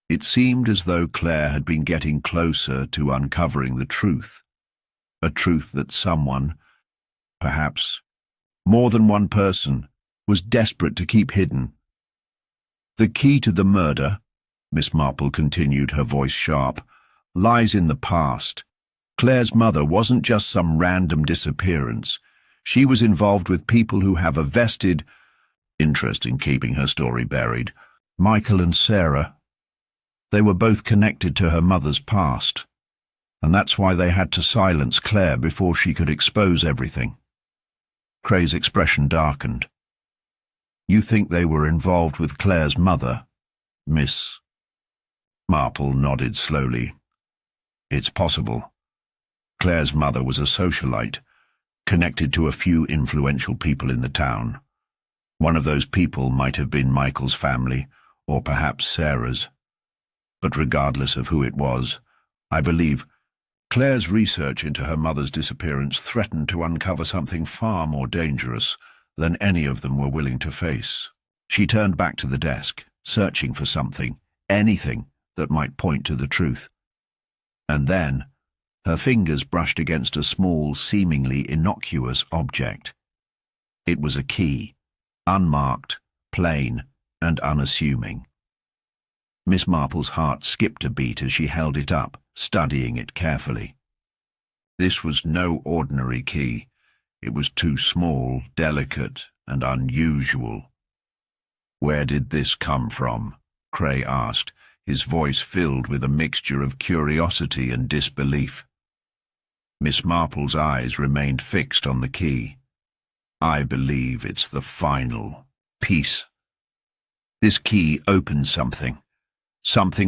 [SPEAKER 1] It seemed as though Claire had been getting closer to uncovering the truth, a truth that someone, perhaps more than one person, was desperate to keep hidden. The key to the murder, Miss Marple continued, her voice sharp, lies in the past. Claire's mother wasn't just some random disappearance. She was involved with people who have a vested interest in keeping her story buried. Michael and Sarah. They were both connected to her mother's past. And that's why they had to silence Claire before she could expose everything. Cray's expression darkened. You think they were involved with Claire's mother? Miss Marple nodded slowly. It's possible. Claire's mother was a socialite, connected to a few influential people in the town. One of those people might have been Michael's family, or perhaps Sarah's. But regardless of who it was, I believe Claire's research into her mother's disappearance threatened to uncover something far more dangerous than any of them were willing to face. She turned back to the desk, searching for something, anything that might point to the truth. And then, her fingers brushed against a small, seemingly innocuous object. It was a key, unmarked, plain, and unassuming. Miss Marple's heart skipped a beat as she held it up, studying it carefully. This was no ordinary key. It was too small, delicate, and unusual. Where did this come from? Cray asked, his voice filled with a mixture of curiosity and disbelief. Miss Marple's eyes remained fixed on the key. I believe it's the final piece. This key opened something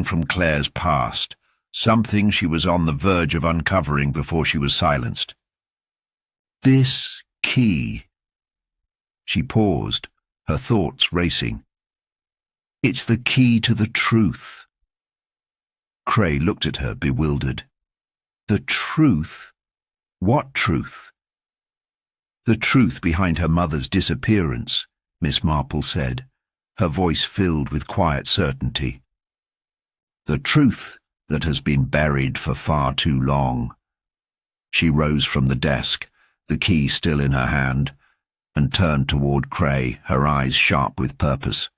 [SPEAKER 1] from Claire's past, something she was on the verge of uncovering before she was silenced. This key. She paused, her thoughts racing. It's the key to the truth. Cray looked at her, bewildered. The truth? What truth? The truth behind her mother's disappearance, Miss Marple said, her voice filled with quiet certainty. The truth that has been buried for far too long. She rose from the desk, the key still in her hand, and turned toward Cray, her eyes sharp with purpose.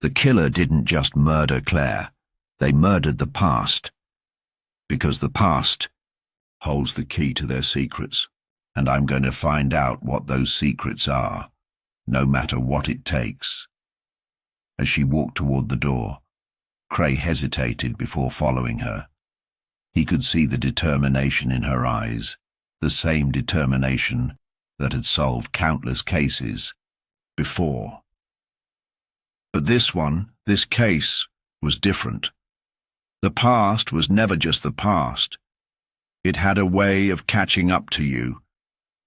[SPEAKER 1] The killer didn't just murder Claire, they murdered the past. Because the past holds the key to their secrets, and I'm going to find out what those secrets are, no matter what it takes. As she walked toward the door, Cray hesitated before following her. He could see the determination in her eyes, the same determination that had solved countless cases before. But this case, was different. The past was never just the past. It had a way of catching up to you,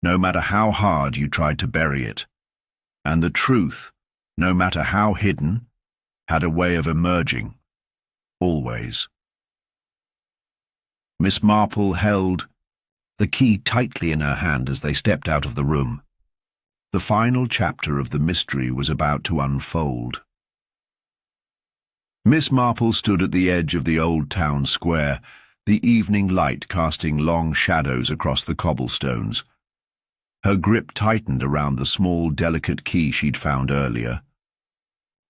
[SPEAKER 1] no matter how hard you tried to bury it. And the truth, no matter how hidden, had a way of emerging, always. Miss Marple held the key tightly in her hand as they stepped out of the room. The final chapter of the mystery was about to unfold. Miss Marple stood at the edge of the old town square, the evening light casting long shadows across the cobblestones. Her grip tightened around the small, delicate key she'd found earlier.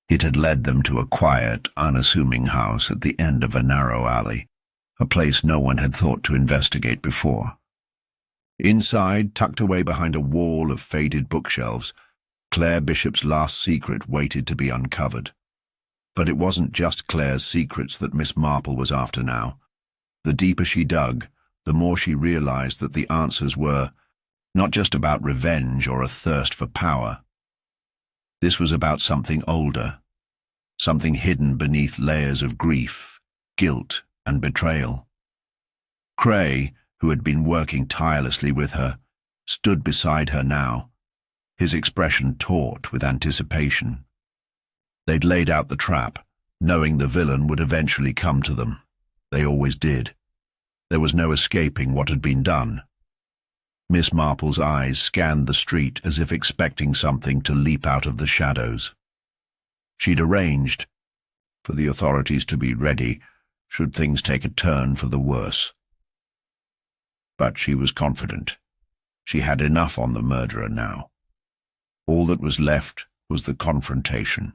[SPEAKER 1] It had led them to a quiet, unassuming house at the end of a narrow alley, a place no one had thought to investigate before. Inside, tucked away behind a wall of faded bookshelves, Claire Bishop's last secret waited to be uncovered. But it wasn't just Claire's secrets that Miss Marple was after now. The deeper she dug, the more she realized that the answers were not just about revenge or a thirst for power. This was about something older, something hidden beneath layers of grief, guilt, and betrayal. Cray, who had been working tirelessly with her, stood beside her now, his expression taut with anticipation. They'd laid out the trap, knowing the villain would eventually come to them. They always did. There was no escaping what had been done. Miss Marple's eyes scanned the street as if expecting something to leap out of the shadows. She'd arranged for the authorities to be ready should things take a turn for the worse. But she was confident. She had enough on the murderer now. All that was left was the confrontation.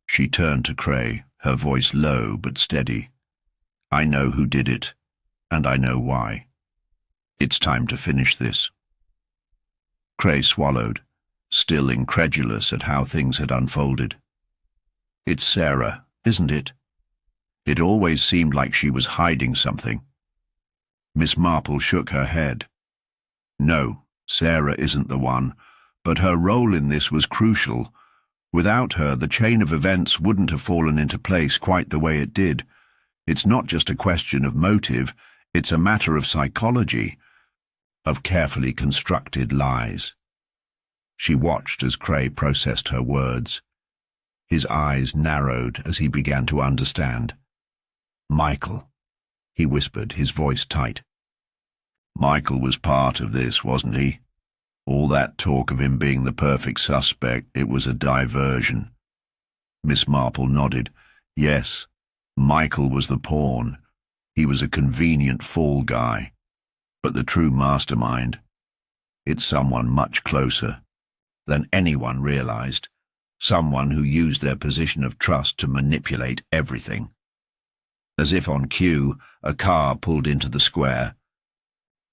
[SPEAKER 1] She turned to Cray, her voice low but steady. I know who did it, and I know why. It's time to finish this. Cray swallowed, still incredulous at how things had unfolded. It's Sarah, isn't it? It always seemed like she was hiding something. Miss Marple shook her head. No, Sarah isn't the one, but her role in this was crucial. Without her, the chain of events wouldn't have fallen into place quite the way it did. It's not just a question of motive, it's a matter of psychology, of carefully constructed lies. She watched as Cray processed her words. His eyes narrowed as he began to understand. Michael, he whispered, his voice tight. Michael was part of this, wasn't he? All that talk of him being the perfect suspect, it was a diversion. Miss Marple nodded. Yes, Michael was the pawn. He was a convenient fall guy. But the true mastermind, it's someone much closer than anyone realized. Someone who used their position of trust to manipulate everything. As if on cue, a car pulled into the square.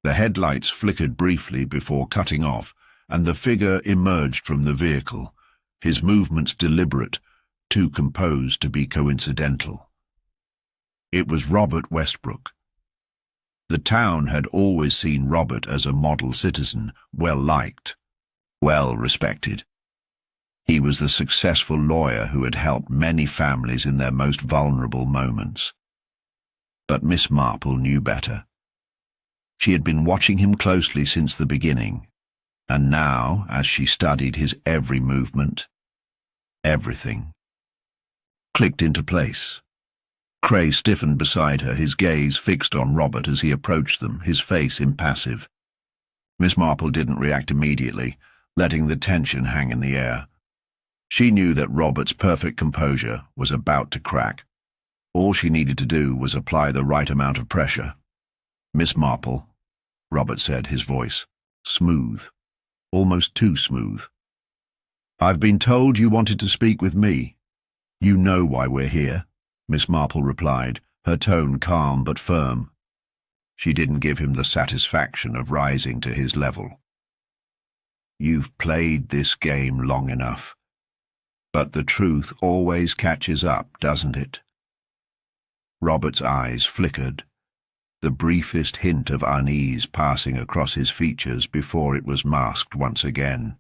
[SPEAKER 1] The headlights flickered briefly before cutting off, and the figure emerged from the vehicle, his movements deliberate, too composed to be coincidental. It was Robert Westbrook. The town had always seen Robert as a model citizen, well-liked, well-respected. He was the successful lawyer who had helped many families in their most vulnerable moments. But Miss Marple knew better. She had been watching him closely since the beginning, and now, as she studied his every movement, everything clicked into place. Cray stiffened beside her, his gaze fixed on Robert as he approached them, his face impassive. Miss Marple didn't react immediately, letting the tension hang in the air. She knew that Robert's perfect composure was about to crack. All she needed to do was apply the right amount of pressure. Miss Marple, Robert said, his voice smooth, almost too smooth. I've been told you wanted to speak with me. You know why we're here, Miss Marple replied, her tone calm but firm. She didn't give him the satisfaction of rising to his level. You've played this game long enough. But the truth always catches up, doesn't it? Robert's eyes flickered, the briefest hint of unease passing across his features before it was masked once again.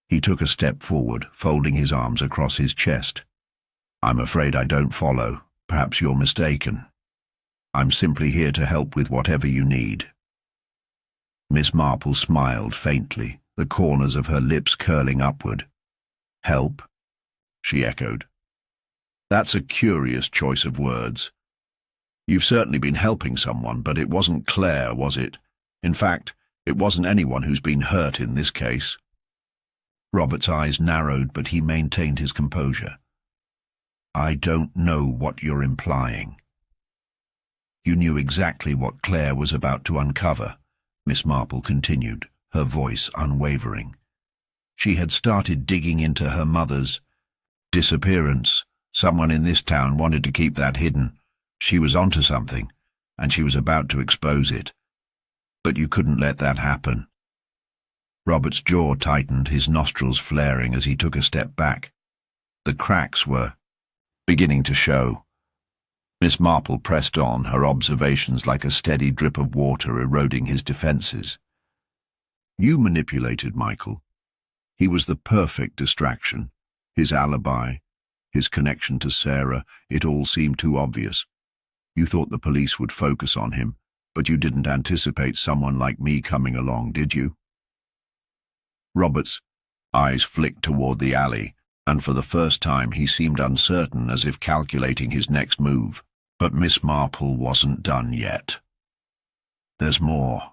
[SPEAKER 1] He took a step forward, folding his arms across his chest. I'm afraid I don't follow. Perhaps you're mistaken. I'm simply here to help with whatever you need. Miss Marple smiled faintly, the corners of her lips curling upward. Help? She echoed. That's a curious choice of words. You've certainly been helping someone, but it wasn't Claire, was it? In fact, it wasn't anyone who's been hurt in this case. Robert's eyes narrowed, but he maintained his composure. I don't know what you're implying. You knew exactly what Claire was about to uncover, Miss Marple continued, her voice unwavering. She had started digging into her mother's disappearance. Someone in this town wanted to keep that hidden. She was onto something, and she was about to expose it. But you couldn't let that happen. Robert's jaw tightened, his nostrils flaring as he took a step back. The cracks were beginning to show. Miss Marple pressed on, her observations like a steady drip of water eroding his defenses. You manipulated Michael. He was the perfect distraction. His alibi, his connection to Sarah, it all seemed too obvious. You thought the police would focus on him, but you didn't anticipate someone like me coming along, did you? Robert's eyes flicked toward the alley, and for the first time he seemed uncertain, as if calculating his next move. But Miss Marple wasn't done yet. There's more,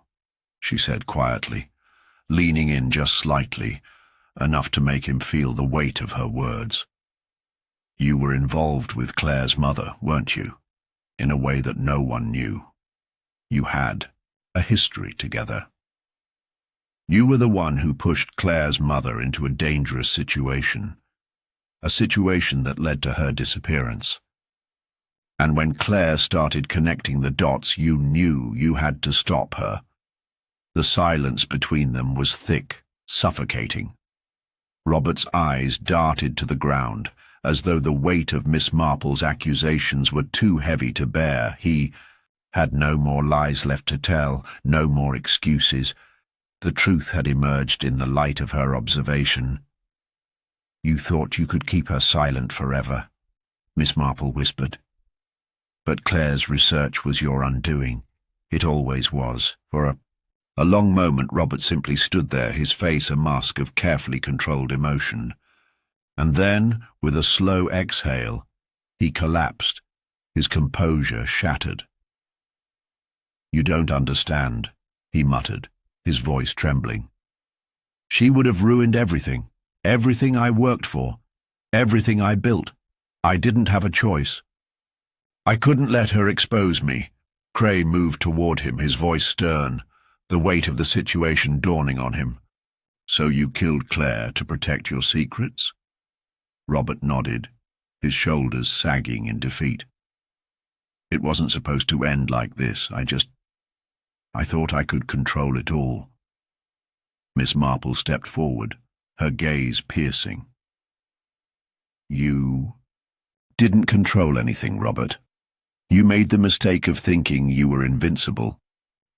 [SPEAKER 1] she said quietly, leaning in just slightly, enough to make him feel the weight of her words. You were involved with Claire's mother, weren't you? In a way that no one knew. You had a history together. You were the one who pushed Claire's mother into a dangerous situation, a situation that led to her disappearance. And when Claire started connecting the dots, you knew you had to stop her. The silence between them was thick, suffocating. Robert's eyes darted to the ground, as though the weight of Miss Marple's accusations were too heavy to bear. He had no more lies left to tell, no more excuses. The truth had emerged in the light of her observation. "You thought you could keep her silent forever," Miss Marple whispered. "But Claire's research was your undoing. It always was." For a long moment Robert simply stood there, his face a mask of carefully controlled emotion. And then, with a slow exhale, he collapsed, his composure shattered. "You don't understand," he muttered, his voice trembling. "She would have ruined everything, everything I worked for, everything I built. I didn't have a choice. I couldn't let her expose me." Cray moved toward him, his voice stern, the weight of the situation dawning on him. "So you killed Claire to protect your secrets?" Robert nodded, his shoulders sagging in defeat. "It wasn't supposed to end like this. I thought I could control it all." Miss Marple stepped forward, her gaze piercing. "You didn't control anything, Robert. You made the mistake of thinking you were invincible.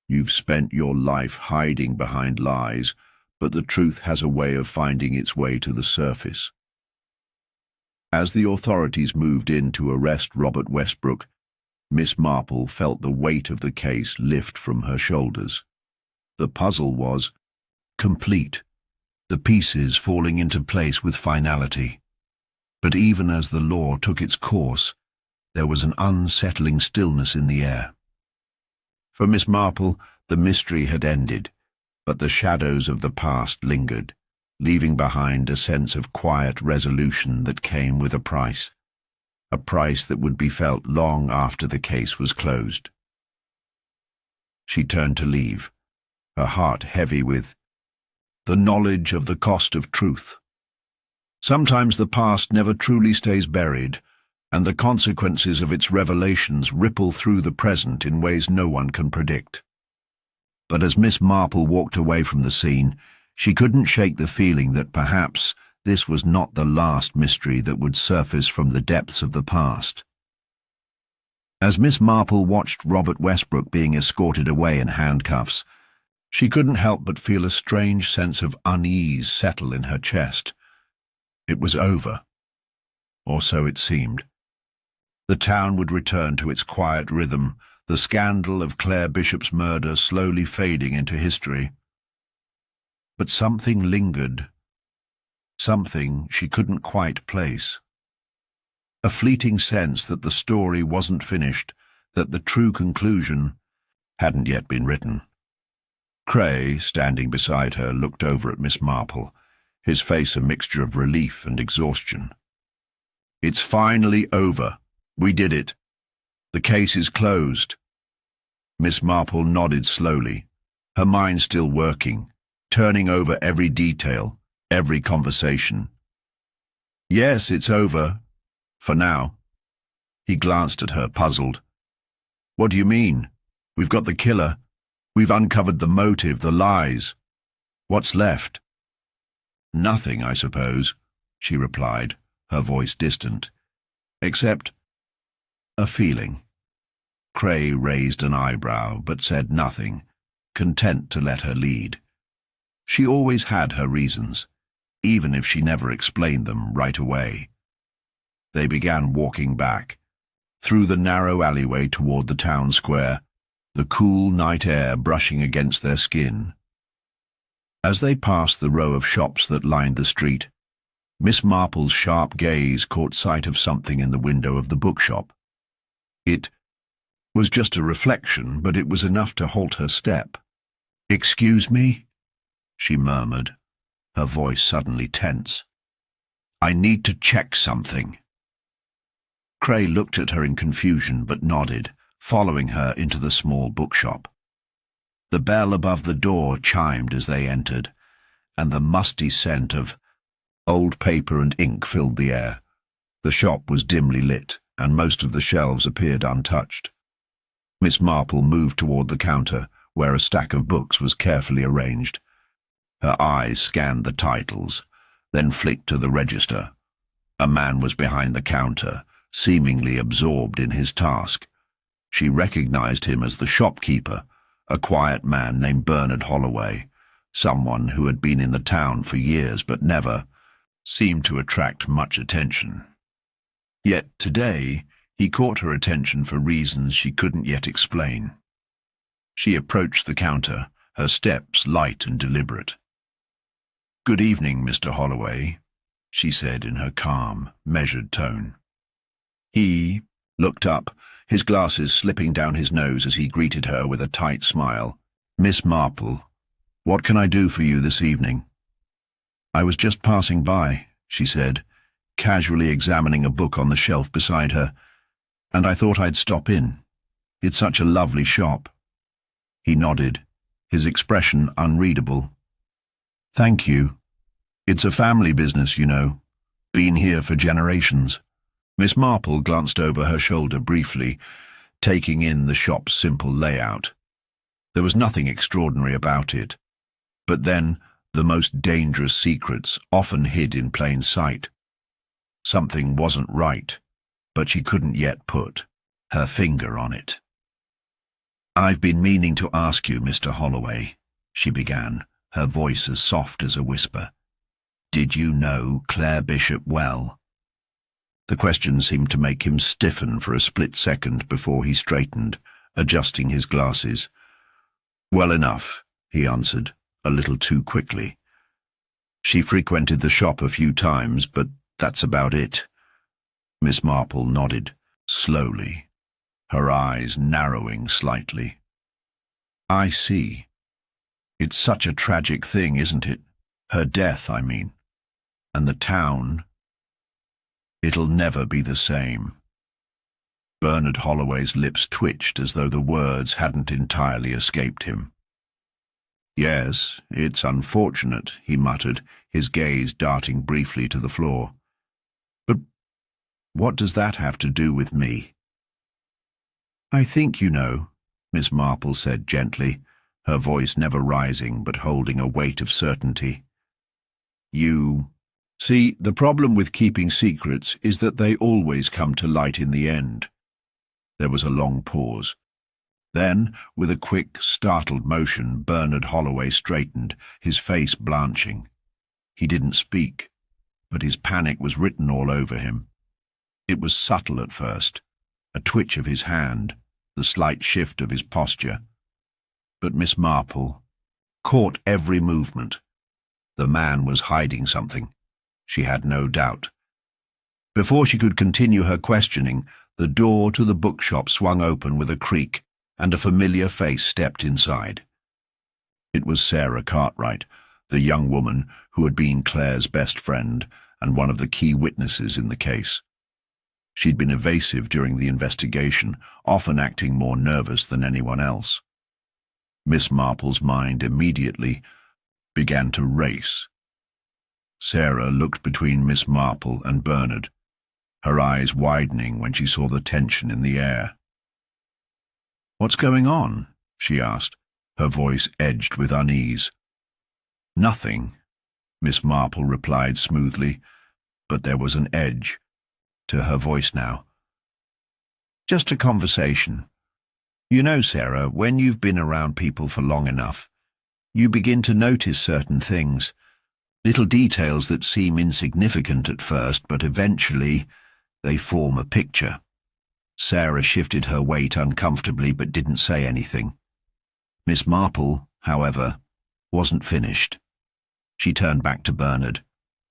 [SPEAKER 1] You've spent your life hiding behind lies, but the truth has a way of finding its way to the surface." As the authorities moved in to arrest Robert Westbrook, Miss Marple felt the weight of the case lift from her shoulders. The puzzle was complete, the pieces falling into place with finality. But even as the law took its course, there was an unsettling stillness in the air. For Miss Marple, the mystery had ended, but the shadows of the past lingered, leaving behind a sense of quiet resolution that came with a price that would be felt long after the case was closed. She turned to leave, her heart heavy with the knowledge of the cost of truth. Sometimes the past never truly stays buried, and the consequences of its revelations ripple through the present in ways no one can predict. But as Miss Marple walked away from the scene, she couldn't shake the feeling that perhaps this was not the last mystery that would surface from the depths of the past. As Miss Marple watched Robert Westbrook being escorted away in handcuffs, she couldn't help but feel a strange sense of unease settle in her chest. It was over, or so it seemed. The town would return to its quiet rhythm, the scandal of Claire Bishop's murder slowly fading into history. But something lingered, something she couldn't quite place. A fleeting sense that the story wasn't finished, that the true conclusion hadn't yet been written. Cray, standing beside her, looked over at Miss Marple, his face a mixture of relief and exhaustion. "It's finally over. We did it. The case is closed." Miss Marple nodded slowly, her mind still working, turning over every detail, every conversation. "Yes, it's over. For now." He glanced at her, puzzled. "What do you mean? We've got the killer. We've uncovered the motive, the lies. What's left?" "Nothing, I suppose," she replied, her voice distant. "Except a feeling." Cray raised an eyebrow, but said nothing, content to let her lead. She always had her reasons, even if she never explained them right away. They began walking back, through the narrow alleyway toward the town square, the cool night air brushing against their skin. As they passed the row of shops that lined the street, Miss Marple's sharp gaze caught sight of something in the window of the bookshop. It was just a reflection, but it was enough to halt her step. "Excuse me?" she murmured, her voice suddenly tense. "I need to check something." Cray looked at her in confusion but nodded, following her into the small bookshop. The bell above the door chimed as they entered, and the musty scent of old paper and ink filled the air. The shop was dimly lit, and most of the shelves appeared untouched. Miss Marple moved toward the counter, where a stack of books was carefully arranged. Her eyes scanned the titles, then flicked to the register. A man was behind the counter, seemingly absorbed in his task. She recognized him as the shopkeeper, a quiet man named Bernard Holloway, someone who had been in the town for years but never seemed to attract much attention. Yet today he caught her attention for reasons she couldn't yet explain. She approached the counter, her steps light and deliberate. "Good evening, Mr. Holloway," she said in her calm, measured tone. He looked up, his glasses slipping down his nose as he greeted her with a tight smile. "Miss Marple, what can I do for you this evening?" "I was just passing by," she said, casually examining a book on the shelf beside her, "and I thought I'd stop in. It's such a lovely shop." He nodded, his expression unreadable. "Thank you. It's a family business, you know. Been here for generations." Miss Marple glanced over her shoulder briefly, taking in the shop's simple layout. There was nothing extraordinary about it, but then the most dangerous secrets often hid in plain sight. Something wasn't right, but she couldn't yet put her finger on it. "I've been meaning to ask you, Mr. Holloway," she began, her voice as soft as a whisper. "Did you know Claire Bishop well?" The question seemed to make him stiffen for a split second before he straightened, adjusting his glasses. "Well enough," he answered, a little too quickly. "She frequented the shop a few times, but that's about it." Miss Marple nodded, slowly, her eyes narrowing slightly. "I see. It's such a tragic thing, isn't it? Her death, I mean. And the town. It'll never be the same." Bernard Holloway's lips twitched as though the words hadn't entirely escaped him. "Yes, it's unfortunate," he muttered, his gaze darting briefly to the floor. "But what does that have to do with me?" "I think you know," Miss Marple said gently, her voice never rising but holding a weight of certainty. "You... See, the problem with keeping secrets is that they always come to light in the end." There was a long pause. Then, with a quick, startled motion, Bernard Holloway straightened, his face blanching. He didn't speak, but his panic was written all over him. It was subtle at first, a twitch of his hand, the slight shift of his posture. But Miss Marple caught every movement. The man was hiding something. She had no doubt. Before she could continue her questioning, the door to the bookshop swung open with a creak, and a familiar face stepped inside. It was Sarah Cartwright, the young woman who had been Claire's best friend and one of the key witnesses in the case. She'd been evasive during the investigation, often acting more nervous than anyone else. Miss Marple's mind immediately began to race. Sarah looked between Miss Marple and Bernard, her eyes widening when she saw the tension in the air. "What's going on?" she asked, her voice edged with unease. "Nothing," Miss Marple replied smoothly, but there was an edge to her voice now. "Just a conversation. You know, Sarah, when you've been around people for long enough, you begin to notice certain things. Little details that seem insignificant at first, but eventually they form a picture." Sarah shifted her weight uncomfortably but didn't say anything. Miss Marple, however, wasn't finished. She turned back to Bernard,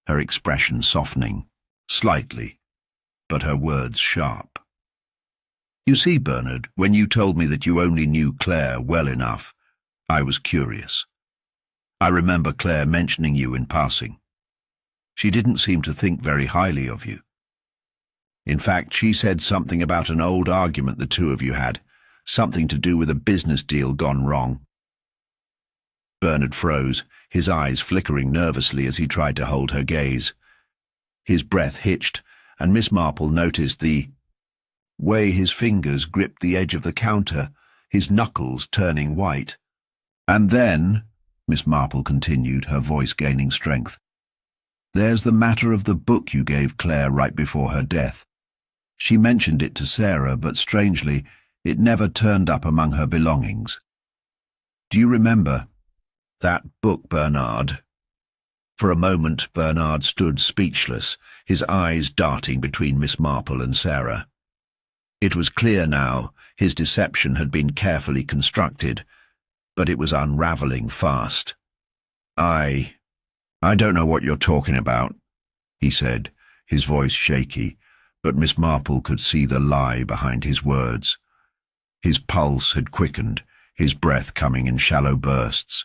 [SPEAKER 1] her expression softening, slightly, but her words sharp. "You see, Bernard, when you told me that you only knew Claire well enough, I was curious. I remember Claire mentioning you in passing. She didn't seem to think very highly of you. In fact, she said something about an old argument the two of you had, something to do with a business deal gone wrong." Bernard froze, his eyes flickering nervously as he tried to hold her gaze. His breath hitched, and Miss Marple noticed the way his fingers gripped the edge of the counter, his knuckles turning white. "And then," Miss Marple continued, her voice gaining strength, "there's the matter of the book you gave Claire right before her death. She mentioned it to Sarah, but strangely, It never turned up among her belongings. "Do you remember that book, Bernard?" For a moment, Bernard stood speechless, his eyes darting between Miss Marple and Sarah. It was clear now his deception had been carefully constructed, but it was unravelling fast. I don't know what you're talking about," he said, his voice shaky, but Miss Marple could see the lie behind his words. His pulse had quickened, his breath coming in shallow bursts.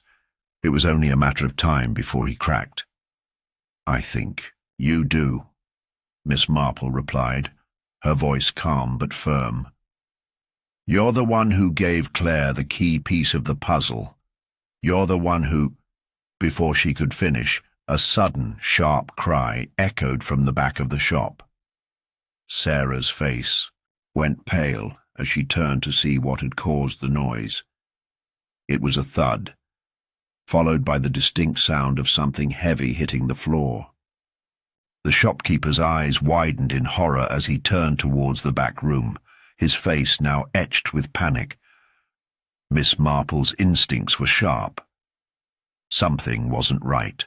[SPEAKER 1] It was only a matter of time before he cracked. "I think you do," Miss Marple replied, her voice calm but firm. "You're the one who gave Claire the key piece of the puzzle. You're the one who—" Before she could finish, a sudden, sharp cry echoed from the back of the shop. Sarah's face went pale as she turned to see what had caused the noise. It was a thud, followed by the distinct sound of something heavy hitting the floor. The shopkeeper's eyes widened in horror as he turned towards the back room, his face now etched with panic. Miss Marple's instincts were sharp. Something wasn't right.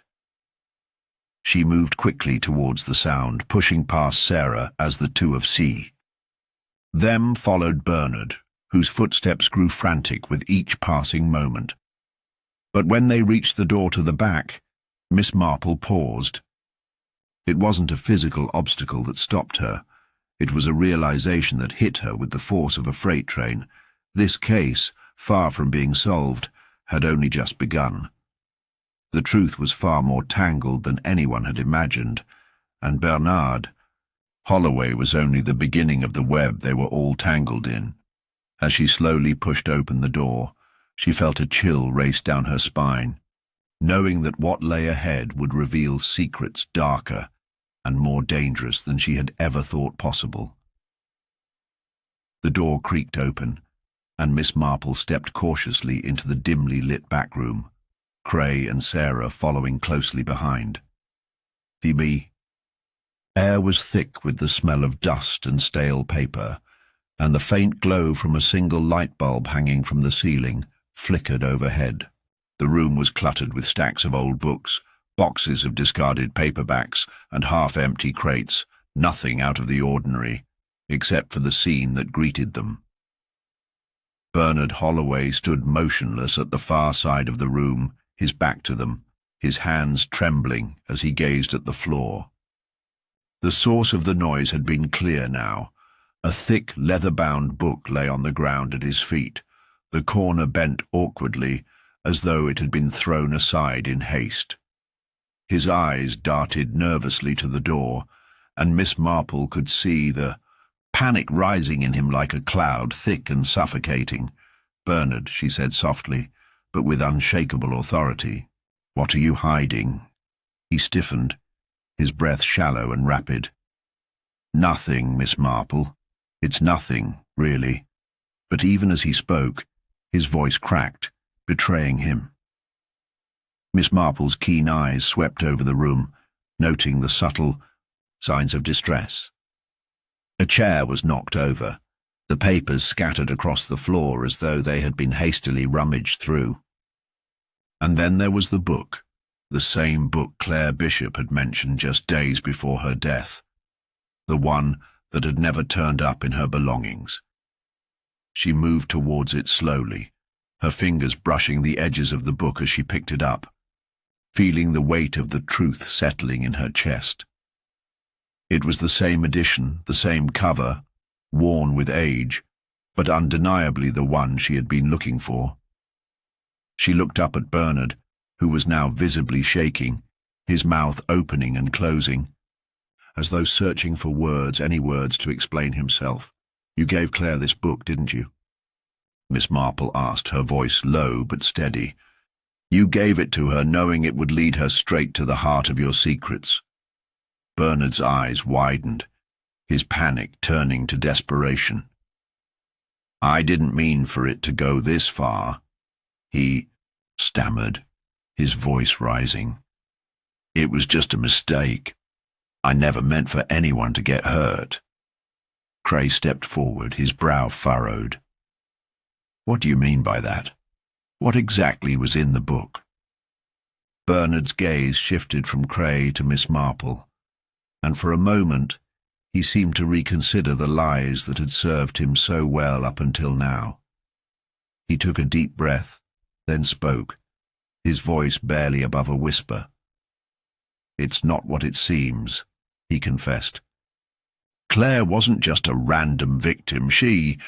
[SPEAKER 1] She moved quickly towards the sound, pushing past Sarah as the two of C. Them followed Bernard, whose footsteps grew frantic with each passing moment. But when they reached the door to the back, Miss Marple paused. It wasn't a physical obstacle that stopped her. It was a realization that hit her with the force of a freight train. This case, far from being solved, had only just begun. The truth was far more tangled than anyone had imagined, and Bernard, Holloway was only the beginning of the web they were all tangled in. As she slowly pushed open the door, she felt a chill race down her spine, knowing that what lay ahead would reveal secrets darker and more dangerous than she had ever thought possible. The door creaked open, and Miss Marple stepped cautiously into the dimly lit back room, Cray and Sarah following closely behind. The air was thick with the smell of dust and stale paper, and the faint glow from a single light bulb hanging from the ceiling flickered overhead. The room was cluttered with stacks of old books, boxes of discarded paperbacks, and half-empty crates, nothing out of the ordinary, except for the scene that greeted them. Bernard Holloway stood motionless at the far side of the room, his back to them, his hands trembling as he gazed at the floor. The source of the noise had been clear now. A thick, leather-bound book lay on the ground at his feet, the corner bent awkwardly, as though it had been thrown aside in haste. His eyes darted nervously to the door, and Miss Marple could see the panic rising in him like a cloud, thick and suffocating. "Bernard," she said softly, but with unshakable authority. "What are you hiding?" He stiffened, his breath shallow and rapid. "Nothing, Miss Marple. It's nothing, really." But even as he spoke, his voice cracked, betraying him. Miss Marple's keen eyes swept over the room, noting the subtle signs of distress. A chair was knocked over, the papers scattered across the floor as though they had been hastily rummaged through. And then there was the book, the same book Claire Bishop had mentioned just days before her death, the one that had never turned up in her belongings. She moved towards it slowly, her fingers brushing the edges of the book as she picked it up, feeling the weight of the truth settling in her chest. It was the same edition, the same cover, worn with age, but undeniably the one she had been looking for. She looked up at Bernard, who was now visibly shaking, his mouth opening and closing, as though searching for words, any words to explain himself. "You gave Claire this book, didn't you?" Miss Marple asked, her voice low but steady. "You gave it to her knowing it would lead her straight to the heart of your secrets." Bernard's eyes widened, his panic turning to desperation. "I didn't mean for it to go this far," he stammered, his voice rising. "It was just a mistake. I never meant for anyone to get hurt." Cray stepped forward, his brow furrowed. What do you mean by that? What exactly was in the book? Bernard's gaze shifted from Cray to Miss Marple, and for a moment he seemed to reconsider the lies that had served him so well up until now. He took a deep breath, then spoke, his voice barely above a whisper. "It's not what it seems," he confessed. "Claire wasn't just a random victim. She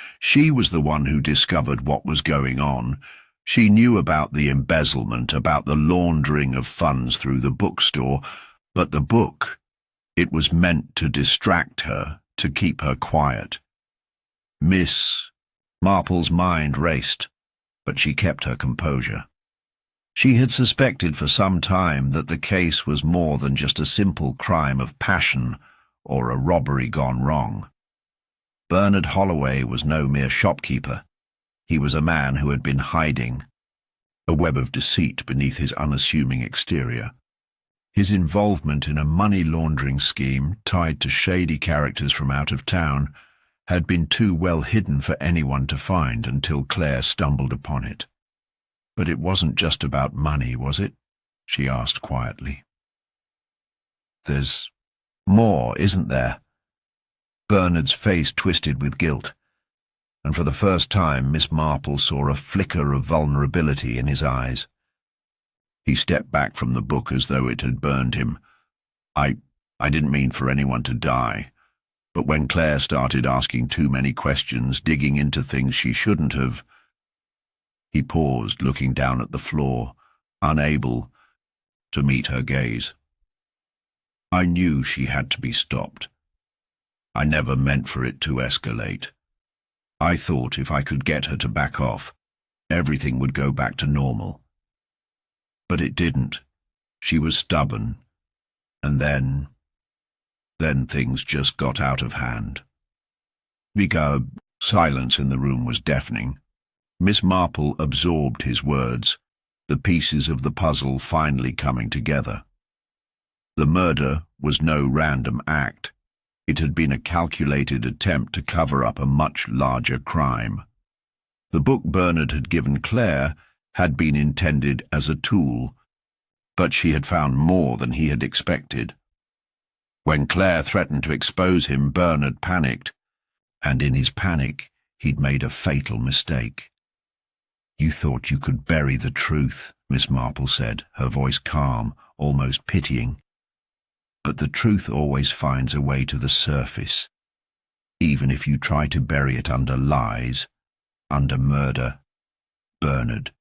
[SPEAKER 1] was the one who discovered what was going on. She knew about the embezzlement, about the laundering of funds through the bookstore, but the book, it was meant to distract her, to keep her quiet." Miss Marple's mind raced, but she kept her composure. She had suspected for some time that the case was more than just a simple crime of passion or a robbery gone wrong. Bernard Holloway was no mere shopkeeper. He was a man who had been hiding a web of deceit beneath his unassuming exterior. His involvement in a money-laundering scheme tied to shady characters from out of town had been too well hidden for anyone to find until Claire stumbled upon it. "But it wasn't just about money, was it?" she asked quietly. "There's more, isn't there?" Bernard's face twisted with guilt, and for the first time Miss Marple saw a flicker of vulnerability in his eyes. He stepped back from the book as though it had burned him. I didn't mean for anyone to die, but when Claire started asking too many questions, digging into things she shouldn't have..." He paused, looking down at the floor, unable to meet her gaze. "I knew she had to be stopped. I never meant for it to escalate. I thought if I could get her to back off, everything would go back to normal. But it didn't. She was stubborn, and then things just got out of hand." Silence in the room was deafening. Miss Marple absorbed his words, the pieces of the puzzle finally coming together. The murder was no random act. It had been a calculated attempt to cover up a much larger crime. The book Bernard had given Claire had been intended as a tool, but she had found more than he had expected. When Claire threatened to expose him, Bernard panicked, and in his panic he'd made a fatal mistake. "You thought you could bury the truth," Miss Marple said, her voice calm, almost pitying. "But the truth always finds a way to the surface, even if you try to bury it under lies, under murder." Bernard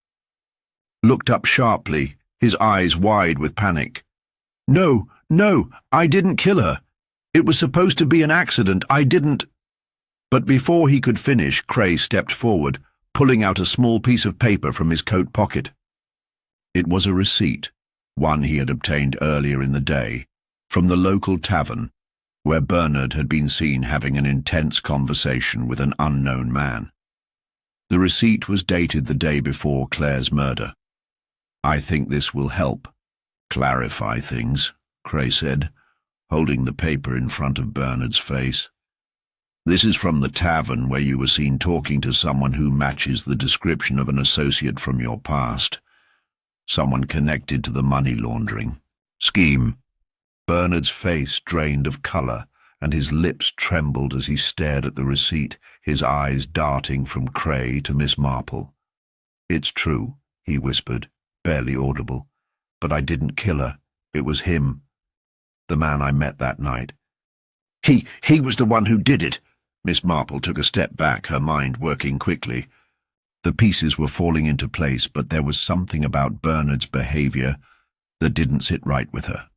[SPEAKER 1] looked up sharply, his eyes wide with panic. No, I didn't kill her. It was supposed to be an accident. I didn't..." But before he could finish, Cray stepped forward, pulling out a small piece of paper from his coat pocket. It was a receipt, one he had obtained earlier in the day, from the local tavern, where Bernard had been seen having an intense conversation with an unknown man. The receipt was dated the day before Claire's murder. "I think this will help clarify things," Cray said, holding the paper in front of Bernard's face. "This is from the tavern where you were seen talking to someone who matches the description of an associate from your past. Someone connected to the money laundering scheme." Bernard's face drained of colour, and his lips trembled as he stared at the receipt, his eyes darting from Cray to Miss Marple. "It's true," he whispered, barely audible, "but I didn't kill her. It was him. The man I met that night." He was the one who did it." Miss Marple took a step back, her mind working quickly. The pieces were falling into place, but there was something about Bernard's behaviour that didn't sit right with her.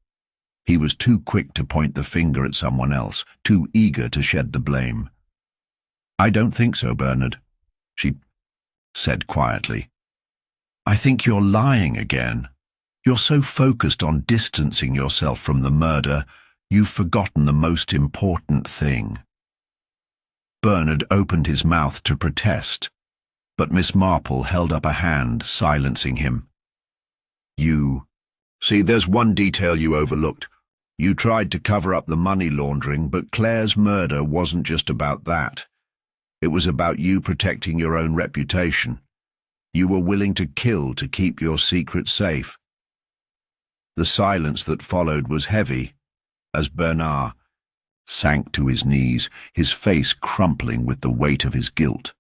[SPEAKER 1] He was too quick to point the finger at someone else, too eager to shed the blame. "I don't think so, Bernard," she said quietly. "I think you're lying again. You're so focused on distancing yourself from the murder, you've forgotten the most important thing." Bernard opened his mouth to protest, but Miss Marple held up a hand, silencing him. See, there's one detail you overlooked. You tried to cover up the money laundering, but Claire's murder wasn't just about that. It was about you protecting your own reputation. You were willing to kill to keep your secret safe. The silence that followed was heavy, as Bernard sank to his knees, his face crumpling with the weight of his guilt.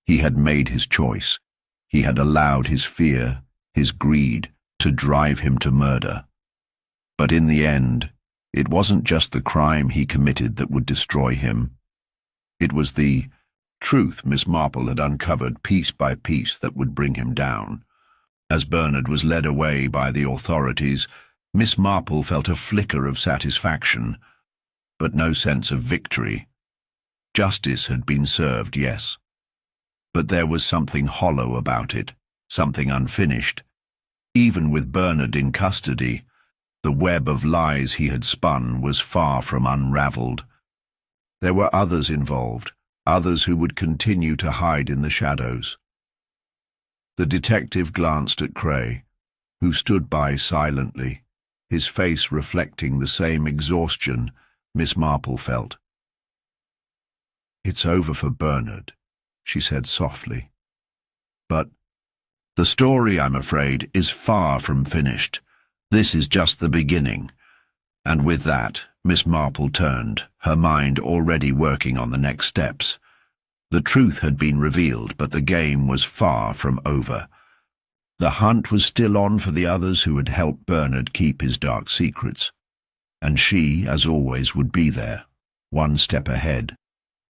[SPEAKER 1] He had made his choice. He had allowed his fear, his greed, to drive him to murder. But in the end, it wasn't just the crime he committed that would destroy him. It was the truth Miss Marple had uncovered piece by piece that would bring him down. As Bernard was led away by the authorities, Miss Marple felt a flicker of satisfaction, but no sense of victory. Justice had been served, yes. But there was something hollow about it, something unfinished. Even with Bernard in custody, the web of lies he had spun was far from unraveled. There were others involved, others who would continue to hide in the shadows. The detective glanced at Cray, who stood by silently, his face reflecting the same exhaustion Miss Marple felt. "It's over for Bernard," she said softly. "But the story, I'm afraid, is far from finished. This is just the beginning." And with that, Miss Marple turned, her mind already working on the next steps. The truth had been revealed, but the game was far from over. The hunt was still on for the others who had helped Bernard keep his dark secrets. And she, as always, would be there, one step ahead,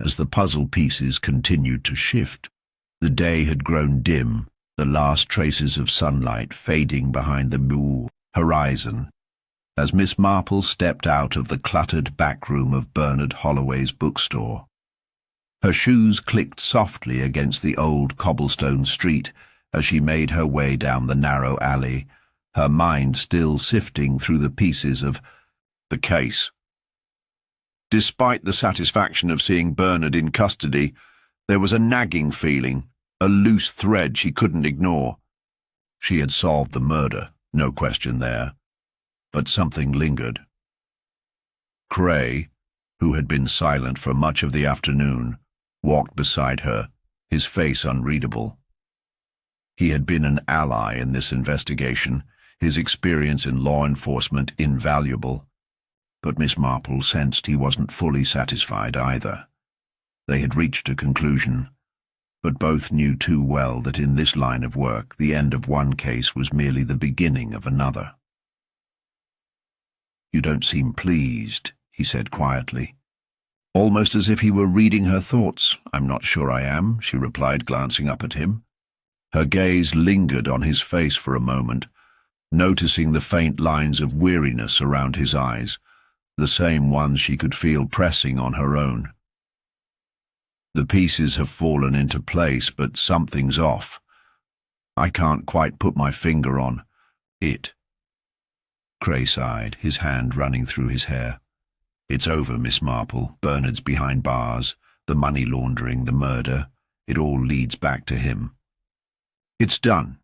[SPEAKER 1] as the puzzle pieces continued to shift. The day had grown dim, the last traces of sunlight fading behind the blue horizon, as Miss Marple stepped out of the cluttered back room of Bernard Holloway's bookstore. Her shoes clicked softly against the old cobblestone street as she made her way down the narrow alley, her mind still sifting through the pieces of the case. Despite the satisfaction of seeing Bernard in custody, there was a nagging feeling, a loose thread she couldn't ignore. She had solved the murder, no question there, but something lingered. Cray, who had been silent for much of the afternoon, walked beside her, his face unreadable. He had been an ally in this investigation, his experience in law enforcement invaluable. But Miss Marple sensed he wasn't fully satisfied either. They had reached a conclusion, but both knew too well that in this line of work the end of one case was merely the beginning of another. "You don't seem pleased," he said quietly, almost as if he were reading her thoughts. "I'm not sure I am," she replied, glancing up at him. Her gaze lingered on his face for a moment, noticing the faint lines of weariness around his eyes, the same ones she could feel pressing on her own. "The pieces have fallen into place, but something's off. I can't quite put my finger on it." Cray sighed, his hand running through his hair. "It's over, Miss Marple. Bernard's behind bars, the money laundering, the murder. It all leads back to him." "It's done."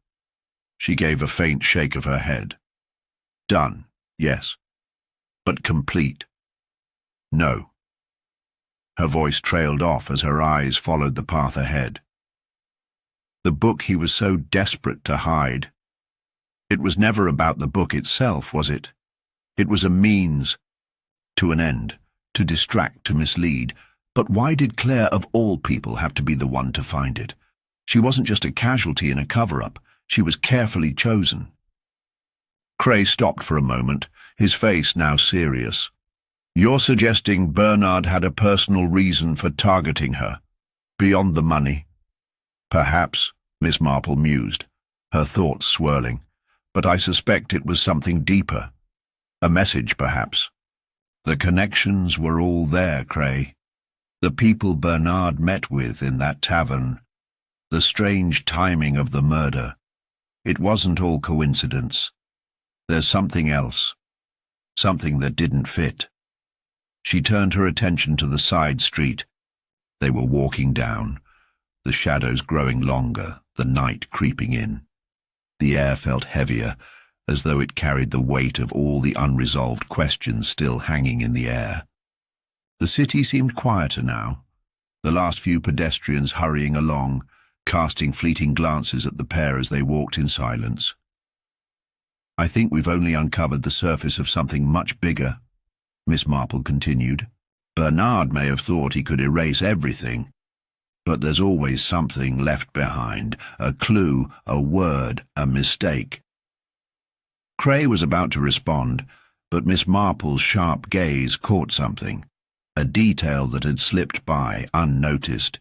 [SPEAKER 1] She gave a faint shake of her head. "Done, yes. But complete? No." Her voice trailed off as her eyes followed the path ahead. The book he was so desperate to hide. It was never about the book itself, was it? It was a means to an end, to distract, to mislead. But why did Claire, of all people, have to be the one to find it? She wasn't just a casualty in a cover-up. She was carefully chosen. Cray stopped for a moment, his face now serious. "You're suggesting Bernard had a personal reason for targeting her, beyond the money?" "Perhaps," Miss Marple mused, her thoughts swirling. "But I suspect it was something deeper. A message, perhaps." The connections were all there, Cray. The people Bernard met with in that tavern, the strange timing of the murder. It wasn't all coincidence. There's something else, something that didn't fit. She turned her attention to the side street. They were walking down, the shadows growing longer, the night creeping in. The air felt heavier, as though it carried the weight of all the unresolved questions still hanging in the air. The city seemed quieter now. the last few pedestrians hurrying along, casting fleeting glances at the pair as they walked in silence. "I think we've only uncovered the surface of something much bigger," Miss Marple continued. "Bernard may have thought he could erase everything, but there's always something left behind, a clue, a word, a mistake." Cray was about to respond, but Miss Marple's sharp gaze caught something, a detail that had slipped by unnoticed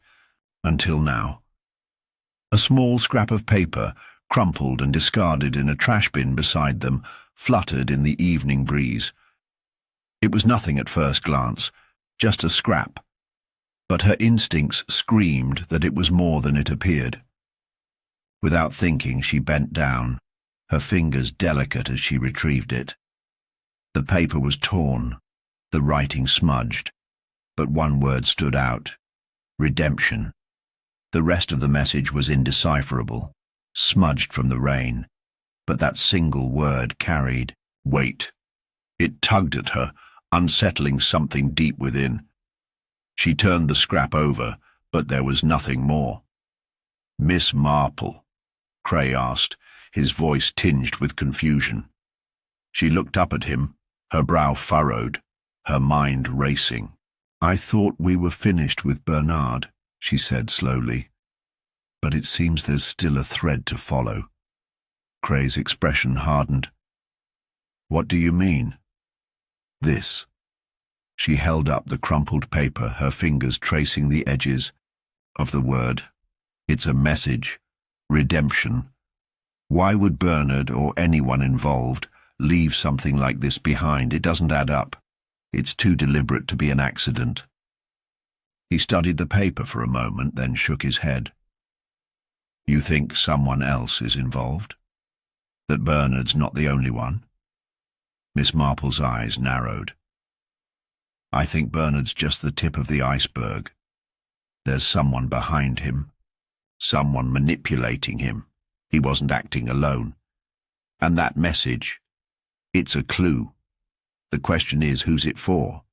[SPEAKER 1] until now. A small scrap of paper, crumpled and discarded in a trash bin beside them, fluttered in the evening breeze. It was nothing at first glance, just a scrap, but her instincts screamed that it was more than it appeared. Without thinking, she bent down, her fingers delicate as she retrieved it. The paper was torn, the writing smudged, but one word stood out: redemption. The rest of the message was indecipherable, smudged from the rain, but that single word carried weight. It tugged at her, unsettling something deep within. She turned the scrap over, but there was nothing more. "Miss Marple?" Cray asked, his voice tinged with confusion. She looked up at him, her brow furrowed, her mind racing. "I thought we were finished with Bernard," she said slowly. "But it seems there's still a thread to follow." Cray's expression hardened. "What do you mean?" "This." She held up the crumpled paper, her fingers tracing the edges of the word. "It's a message. Redemption. Why would Bernard or anyone involved leave something like this behind? It doesn't add up. It's too deliberate to be an accident." He studied the paper for a moment, then shook his head. "You think someone else is involved? That Bernard's not the only one?" Miss Marple's eyes narrowed. "I think Bernard's just the tip of the iceberg. There's someone behind him, someone manipulating him. He wasn't acting alone. And that message, it's a clue. The question is, who's it for?"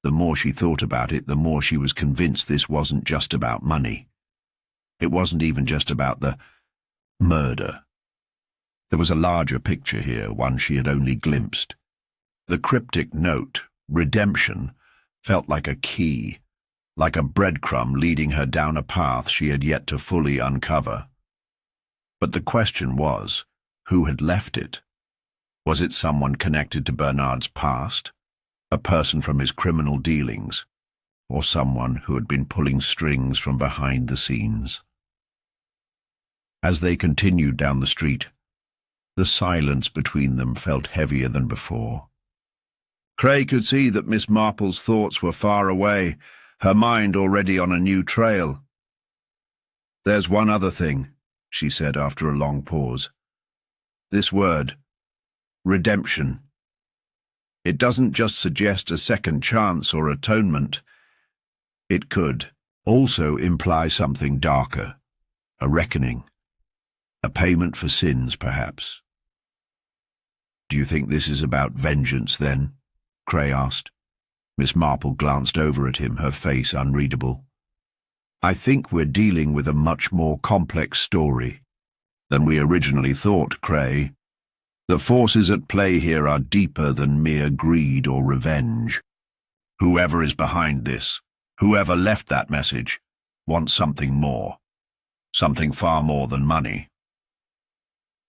[SPEAKER 1] The more she thought about it, the more she was convinced this wasn't just about money. It wasn't even just about the murder. There was a larger picture here, one she had only glimpsed. The cryptic note, redemption, felt like a key, like a breadcrumb leading her down a path she had yet to fully uncover. But the question was, who had left it? Was it someone connected to Bernard's past, a person from his criminal dealings, or someone who had been pulling strings from behind the scenes? As they continued down the street, the silence between them felt heavier than before. Cray could see that Miss Marple's thoughts were far away, her mind already on a new trail. "There's one other thing," she said after a long pause. "This word, redemption. It doesn't just suggest a second chance or atonement. It could also imply something darker, a reckoning, a payment for sins, perhaps." "Do you think this is about vengeance, then?" Cray asked. Miss Marple glanced over at him, her face unreadable. "I think we're dealing with a much more complex story than we originally thought, Cray. The forces at play here are deeper than mere greed or revenge. Whoever is behind this, whoever left that message, wants something more, something far more than money."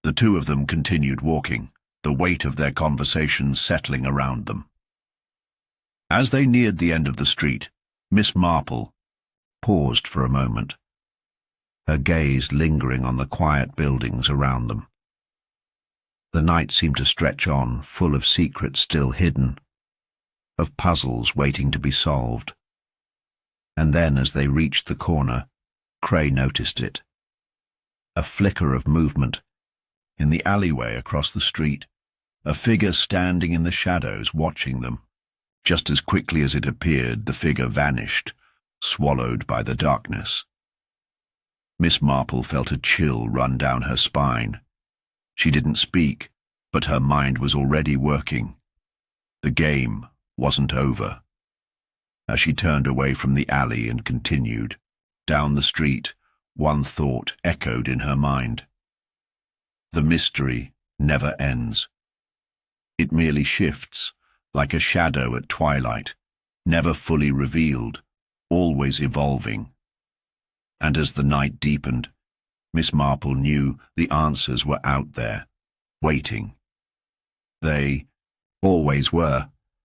[SPEAKER 1] The two of them continued walking, the weight of their conversation settling around them. As they neared the end of the street, Miss Marple paused for a moment, her gaze lingering on the quiet buildings around them. The night seemed to stretch on, full of secrets still hidden, of puzzles waiting to be solved. And then, as they reached the corner, Cray noticed it. A flicker of movement in the alleyway across the street, a figure standing in the shadows watching them. Just as quickly as it appeared, the figure vanished, swallowed by the darkness. Miss Marple felt a chill run down her spine. She didn't speak, but her mind was already working. The game wasn't over. As she turned away from the alley and continued down the street, one thought echoed in her mind. The mystery never ends. It merely shifts, like a shadow at twilight, never fully revealed, always evolving. And as the night deepened, Miss Marple knew the answers were out there, waiting. They always were.